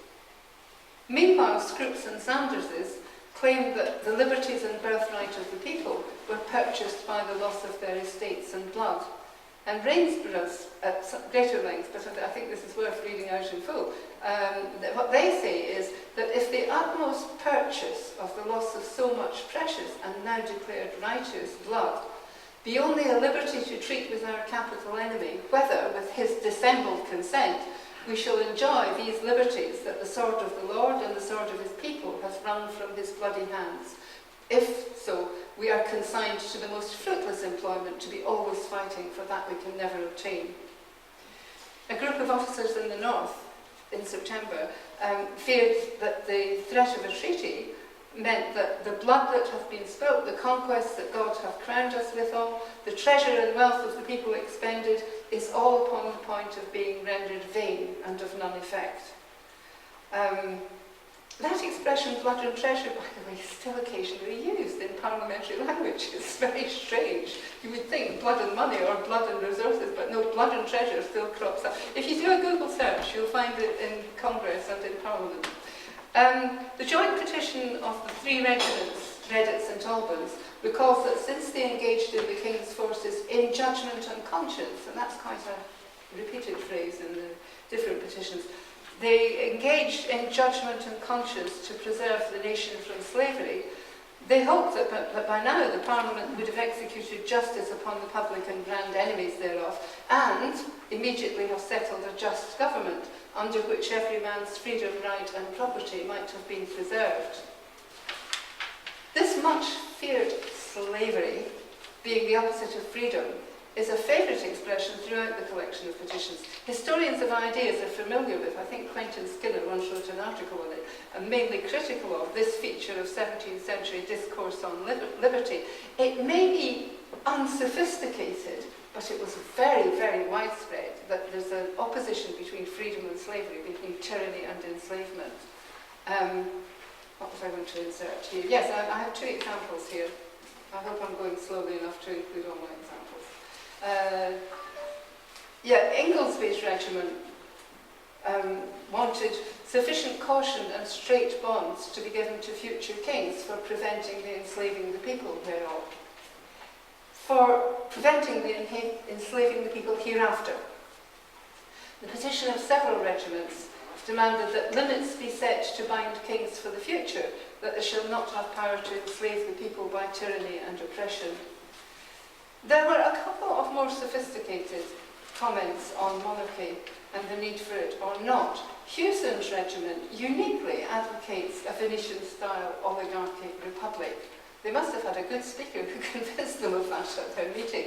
Meanwhile, Scroops and Sanders's claimed that the liberties and birthright of the people were purchased by the loss of their estates and blood. And Rainsborough's, at greater length, but I think this is worth reading out in full, what they say is that if the utmost purchase of the loss of so much precious and now declared righteous blood be only a liberty to treat with our capital enemy, whether, with his dissembled consent, we shall enjoy these liberties that the sword of the Lord and the sword of his people has wrung from his bloody hands. If so, we are consigned to the most fruitless employment, to be always fighting for that we can never obtain. A group of officers in the north in September feared that the threat of a treaty meant that the blood that hath been spilt, the conquests that God hath crowned us withal, the treasure and wealth of the people expended, is all upon the point of being rendered vain and of none effect. That expression, blood and treasure, by the way, is still occasionally used in parliamentary language. It's very strange. You would think blood and money or blood and resources, but no, blood and treasure still crops up. If you do a Google search, you'll find it in Congress and in Parliament. The joint petition of the 3 regiments, read at St Albans, recalls that since they engaged in the King's forces in judgment and conscience, and that's quite a repeated phrase in the different petitions, they engaged in judgment and conscience to preserve the nation from slavery. They hoped that by now the Parliament would have executed justice upon the public and grand enemies thereof, and immediately have settled a just government, under which every man's freedom, right and property might have been preserved. This much feared slavery, being the opposite of freedom, is a favourite expression throughout the collection of petitions. Historians of ideas are familiar with, I think Quentin Skinner once wrote an article on it, and mainly critical of this feature of 17th century discourse on liberty. It may be unsophisticated, but it was very, very widespread that there's an opposition between freedom and slavery, between tyranny and enslavement. What was I going to insert here? Yes, I have 2 examples here. I hope I'm going slowly enough to include all my examples. Inglesby's regiment wanted sufficient caution and straight bonds to be given to future kings for preventing the enslaving the people thereof. For preventing the enslaving the people hereafter. The petition of several regiments demanded that limits be set to bind kings for the future, that they shall not have power to enslave the people by tyranny and oppression. There were a couple of more sophisticated comments on monarchy and the need for it or not. Hewson's regiment uniquely advocates a Venetian-style oligarchic republic. They must have had a good speaker who convinced them of that at their meeting.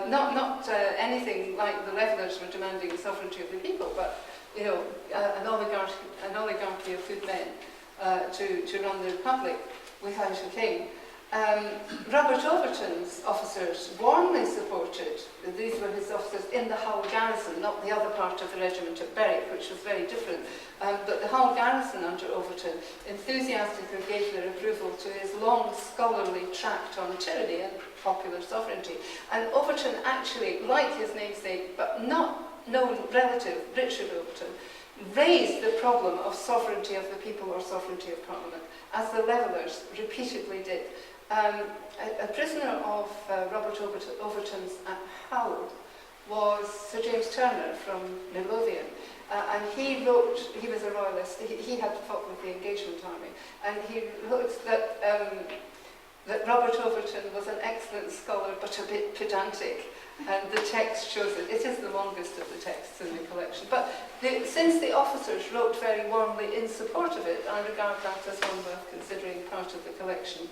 Not anything like the Levellers were demanding the sovereignty of the people, but an oligarchy of good men to run the republic without a king. Robert Overton's officers warmly supported, these were his officers in the Hull garrison, not the other part of the regiment at Berwick, which was very different, but the Hull garrison under Overton enthusiastically gave their approval to his long scholarly tract on tyranny and popular sovereignty. And Overton actually, like his namesake, but not known relative, Richard Overton, raised the problem of sovereignty of the people or sovereignty of Parliament, as the Levellers repeatedly did. A prisoner of Robert Overton's at Hull was Sir James Turner from Midlothian, and he wrote, he was a royalist, he had fought with the engagement army, and he wrote that, that Robert Overton was an excellent scholar but a bit pedantic, and the text shows it. It is the longest of the texts in the collection. But since the officers wrote very warmly in support of it, I regard that as one worth considering part of the collection.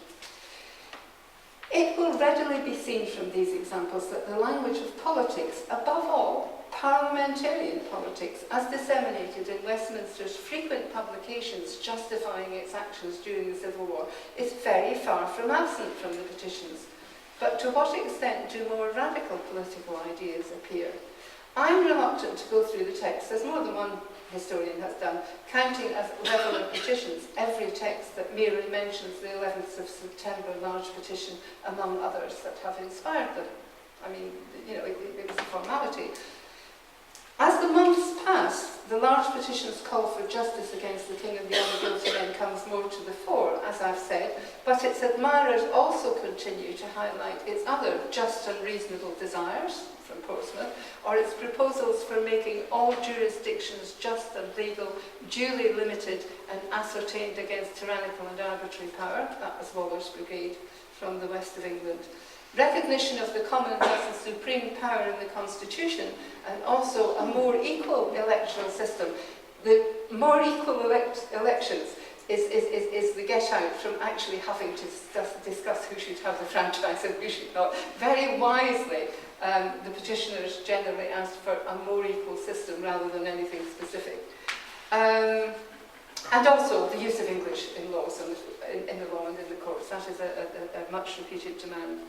It will readily be seen from these examples that the language of politics, above all parliamentarian politics, as disseminated in Westminster's frequent publications justifying its actions during the Civil War, is very far from absent from the petitions. But to what extent do more radical political ideas appear? I'm reluctant to go through the text, as more than one historian has done, counting as Leveller petitions every text that merely mentions the 11th of September large petition, among others that have inspired them. I mean, it was a formality. As the months pass, the large petition's call for justice against the king and the other guilty men comes more to the fore, as I've said, but its admirers also continue to highlight its other just and reasonable desires, from Portsmouth, or its proposals for making all jurisdictions just and legal, duly limited and ascertained against tyrannical and arbitrary power. That was Waller's Brigade from the west of England. Recognition of the Commonwealth as supreme power in the Constitution, and also a more equal electoral system. The more equal elections is the get out from actually having to discuss who should have the franchise and who should not. Very wisely, the petitioners generally asked for a more equal system rather than anything specific. And also the use of English in laws and in the law and in the courts. That is a much repeated demand.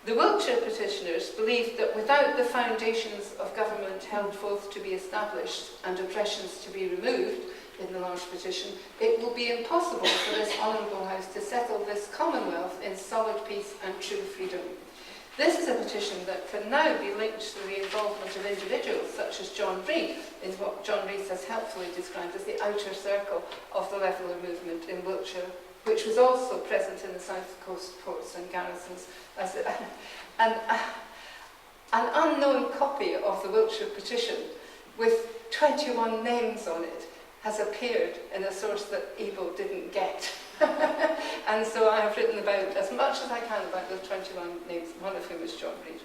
The Wiltshire petitioners believed that without the foundations of government held forth to be established and oppressions to be removed in the large petition, it will be impossible for this honourable house to settle this commonwealth in solid peace and true freedom. This is a petition that can now be linked to the involvement of individuals such as John Reid, in what John Reid has helpfully described as the outer circle of the Leveller movement in Wiltshire, which was also present in the South Coast ports and garrisons. As an unknown copy of the Wiltshire petition with 21 names on it has appeared in a source that Ebo didn't get. And so I have written about as much as I can about those 21 names, one of whom is John Reid.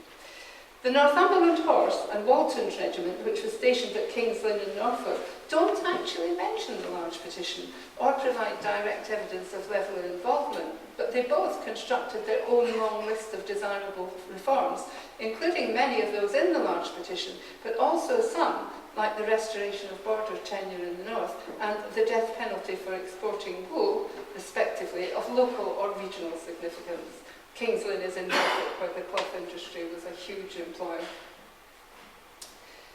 The Northumberland Horse and Walton's Regiment, which was stationed at King's Lynn in Norfolk, don't actually mention the large petition or provide direct evidence of Leveller involvement, but they both constructed their own long list of desirable reforms, including many of those in the large petition, but also some, like the restoration of border tenure in the north and the death penalty for exporting wool, respectively, of local or regional significance. King's Lynn is in Norfolk, where the cloth industry was a huge employer.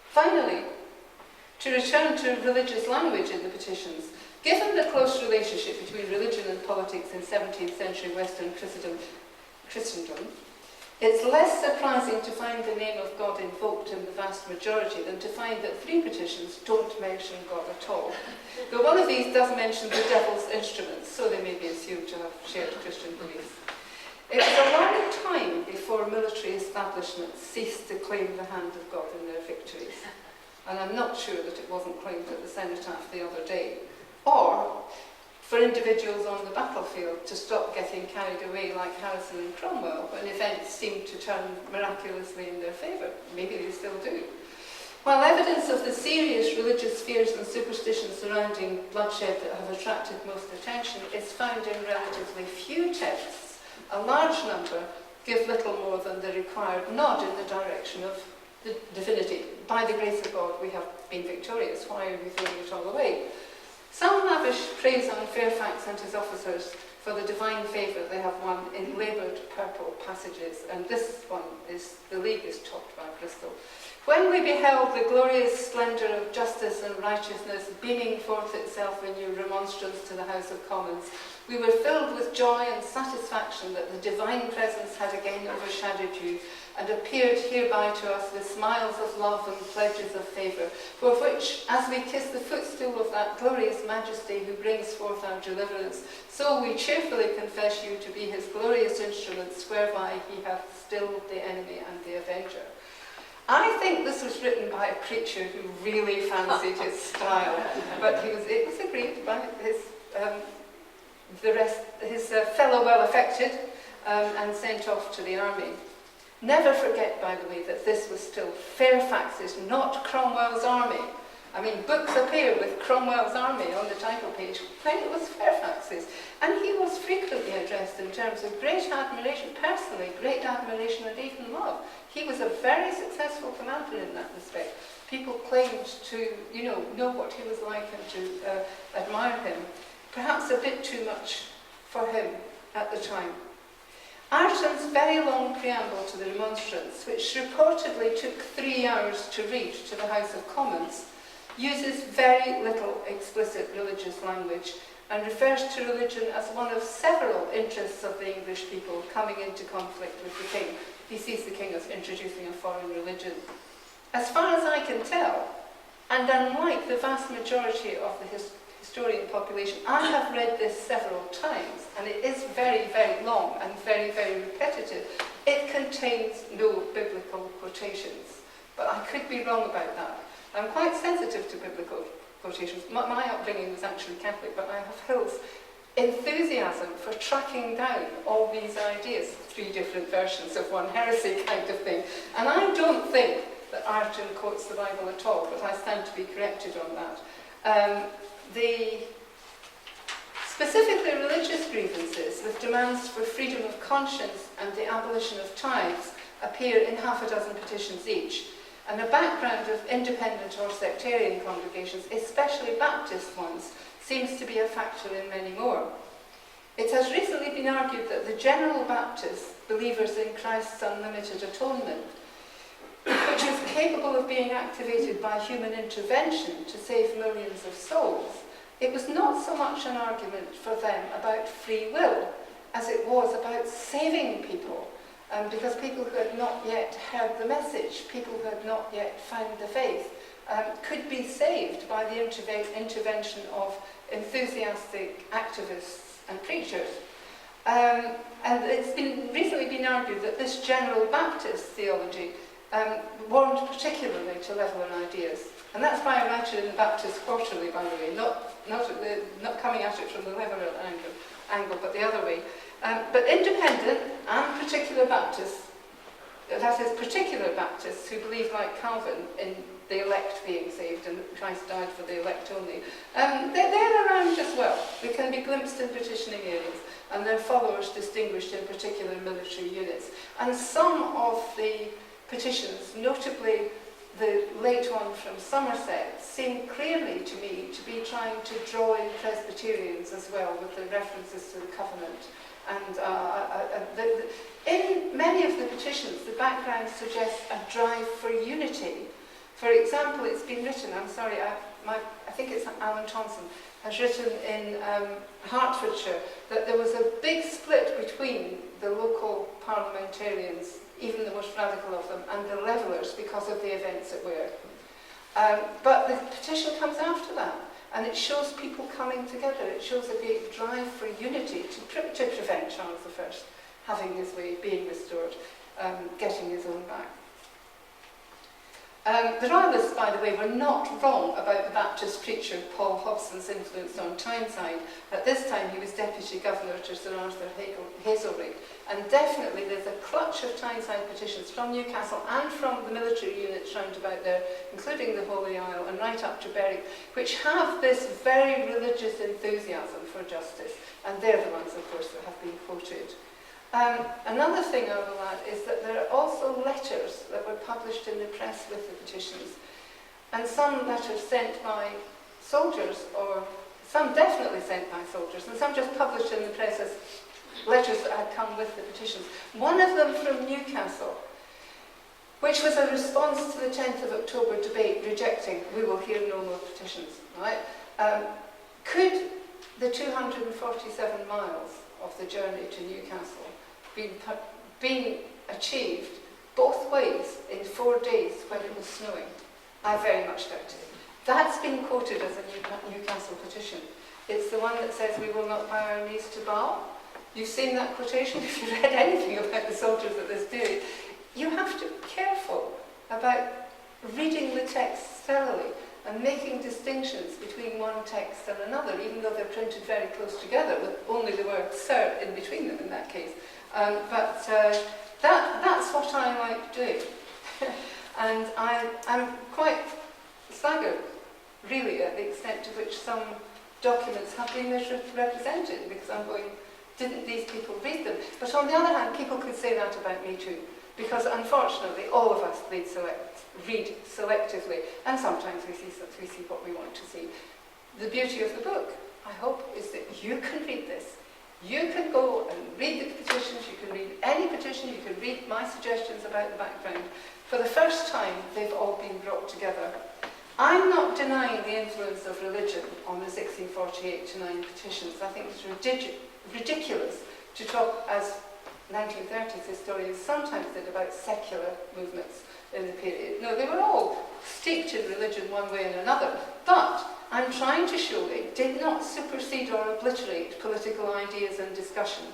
Finally, to return to religious language in the petitions, given the close relationship between religion and politics in 17th century Western Christendom, it's less surprising to find the name of God invoked in the vast majority than to find that 3 petitions don't mention God at all. Though one of these does mention the devil's instruments, so they may be assumed to have shared Christian beliefs. It was a long time before military establishments ceased to claim the hand of God in their victories. And I'm not sure that it wasn't claimed at the cenotaph the other day. Or for individuals on the battlefield to stop getting carried away like Harrison and Cromwell when events seemed to turn miraculously in their favour. Maybe they still do. While evidence of the serious religious fears and superstitions surrounding bloodshed that have attracted most attention is found in relatively few texts, a large number give little more than the required nod in the direction of the divinity. By the grace of God, we have been victorious. Why are we throwing it all away? Some lavish praise on Fairfax and his officers for the divine favour they have won in laboured purple passages, and this one is, the League is topped by Bristol. When we beheld the glorious splendour of justice and righteousness beaming forth itself in your remonstrance to the House of Commons, we were filled with joy and satisfaction that the divine presence had again overshadowed you and appeared hereby to us with smiles of love and pledges of favour, for which, as we kiss the footstool of that glorious majesty who brings forth our deliverance, so we cheerfully confess you to be his glorious instruments, whereby he hath stilled the enemy and the avenger. I think this was written by a preacher who really fancied his style, but it was agreed by his fellow well-affected and sent off to the army. Never forget, by the way, that this was still Fairfax's, not Cromwell's army. I mean, books appear with Cromwell's army on the title page when it was Fairfax's. And he was frequently addressed in terms of great admiration, personally, great admiration and even love. He was a very successful commander in that respect. People claimed to, know what he was like and to admire him. Perhaps a bit too much for him at the time. Ayrton's very long preamble to the remonstrance, which reportedly took 3 hours to read to the House of Commons, uses very little explicit religious language and refers to religion as one of several interests of the English people coming into conflict with the king. He sees the king as introducing a foreign religion. As far as I can tell, and unlike the vast majority of the historian population, I have read this several times, and it is very, very long and very, very repetitive. It contains no biblical quotations, but I could be wrong about that. I'm quite sensitive to biblical quotations. My upbringing was actually Catholic, but I have Hill's enthusiasm for tracking down all these ideas, 3 different versions of one heresy kind of thing. And I don't think that Ayrton quotes the Bible at all, but I stand to be corrected on that. The Specifically, religious grievances with demands for freedom of conscience and the abolition of tithes appear in half a dozen petitions each, and a background of independent or sectarian congregations, especially Baptist ones, seems to be a factor in many more. It has recently been argued that the general Baptists, believers in Christ's unlimited atonement, which is capable of being activated by human intervention to save millions of souls, it was not so much an argument for them about free will as it was about saving people, because people who had not yet heard the message, people who had not yet found the faith, could be saved by the intervention of enthusiastic activists and preachers. And it's recently been argued that this general Baptist theology warmed particularly to leveler ideas. And that's why I write it in the Baptist Quarterly, by the way, not coming at it from the leveler angle, but the other way. But independent and particular Baptists, that is, particular Baptists who believe, like Calvin, in the elect being saved and that Christ died for the elect only, they're around as well. They can be glimpsed in petitioning areas, and their followers distinguished in particular military units. And some of the petitions, notably the late one from Somerset, seem clearly to me to be trying to draw in Presbyterians as well, with the references to the covenant. And in many of the petitions, the background suggests a drive for unity. For example, it's been written, I think it's Alan Thompson, has written in Hertfordshire that there was a big split between the local parliamentarians, even the most radical of them, and the levellers because of the events at Ware. But the petition comes after that, and it shows people coming together. It shows a great drive for unity to prevent Charles I having his way, being restored, getting his own back. The Royalists, by the way, were not wrong about the Baptist preacher Paul Hobson's influence on Tyneside. At this time, he was Deputy Governor to Sir Arthur Hazelrig. And definitely there's a clutch of Tyneside petitions from Newcastle and from the military units round about there, including the Holy Isle and right up to Berwick, which have this very religious enthusiasm for justice. And they're the ones, of course, that have been quoted. Another thing I will add is that there are also letters that were published in the press with the petitions, and some letters sent by soldiers, or some definitely sent by soldiers, and some just published in the press as letters that had come with the petitions. One of them from Newcastle, which was a response to the 10th of October debate rejecting "we will hear no more petitions." Right? Could the 247 miles of the journey to Newcastle being achieved both ways in 4 days when it was snowing? I very much doubt it. That's been quoted as a Newcastle petition. It's the one that says, "we will not bow our knees to Baal." You've seen that quotation if you've read anything about the soldiers at this period. You have to be careful about reading the text thoroughly and making distinctions between one text and another, even though they're printed very close together, with only the word "sir" in between them in that case. That's what I like doing. And I'm quite staggered, really, at the extent to which some documents have been misrepresented, because I'm going, didn't these people read them? But on the other hand, people could say that about me too, because unfortunately all of us read selectively, and sometimes we see what we want to see. The beauty of the book, I hope, is that you can read this. You can go and read the petitions, you can read any petition, you can read my suggestions about the background. For the first time, they've all been brought together. I'm not denying the influence of religion on the 1648-9 petitions. I think it's ridiculous to talk, as 1930s historians sometimes did, about secular movements in the period. No, they were all steeped in religion one way and another, but I'm trying to show it did not supersede or obliterate political ideas and discussion.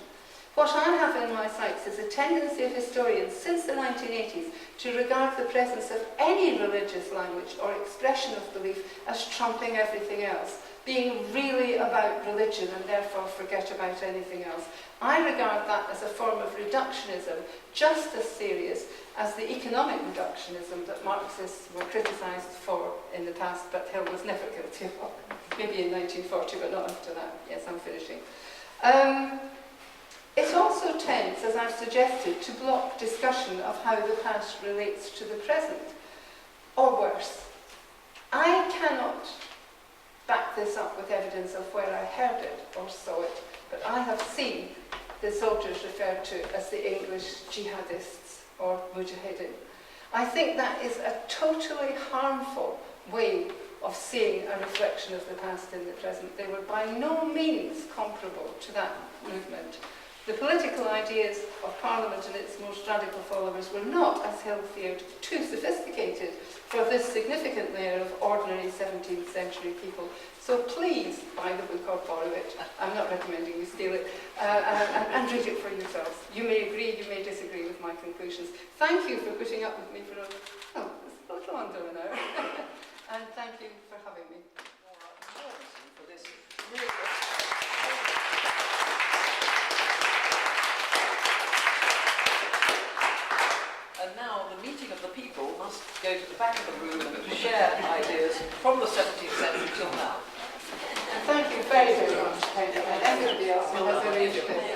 What I have in my sights is a tendency of historians since the 1980s to regard the presence of any religious language or expression of belief as trumping everything else, being really about religion and therefore forget about anything else. I regard that as a form of reductionism just as serious as the economic reductionism that Marxists were criticised for in the past, but Hill was never guilty of. maybe in 1940, but not after that. Yes, I'm finishing. It also tends, as I've suggested, to block discussion of how the past relates to the present, or worse. I cannot back this up with evidence of where I heard it or saw it, but I have seen the soldiers referred to as the English jihadists or mujahideen. I think that is a totally harmful way of seeing a reflection of the past in the present. They were by no means comparable to that movement. The political ideas of Parliament and its most radical followers were not, as Hill feared, too sophisticated for this significant layer of ordinary 17th century people. So please buy the book or borrow it. I'm not recommending you steal it. And read it for yourselves. You may agree, you may disagree with my conclusions. Thank you for putting up with me for a little under an hour. And thank you for having me. For this really And now the meeting of the people must go to the back of the room and share ideas from the 17th century till now. Thank you very, very much, Penny, and everybody else who has arranged this.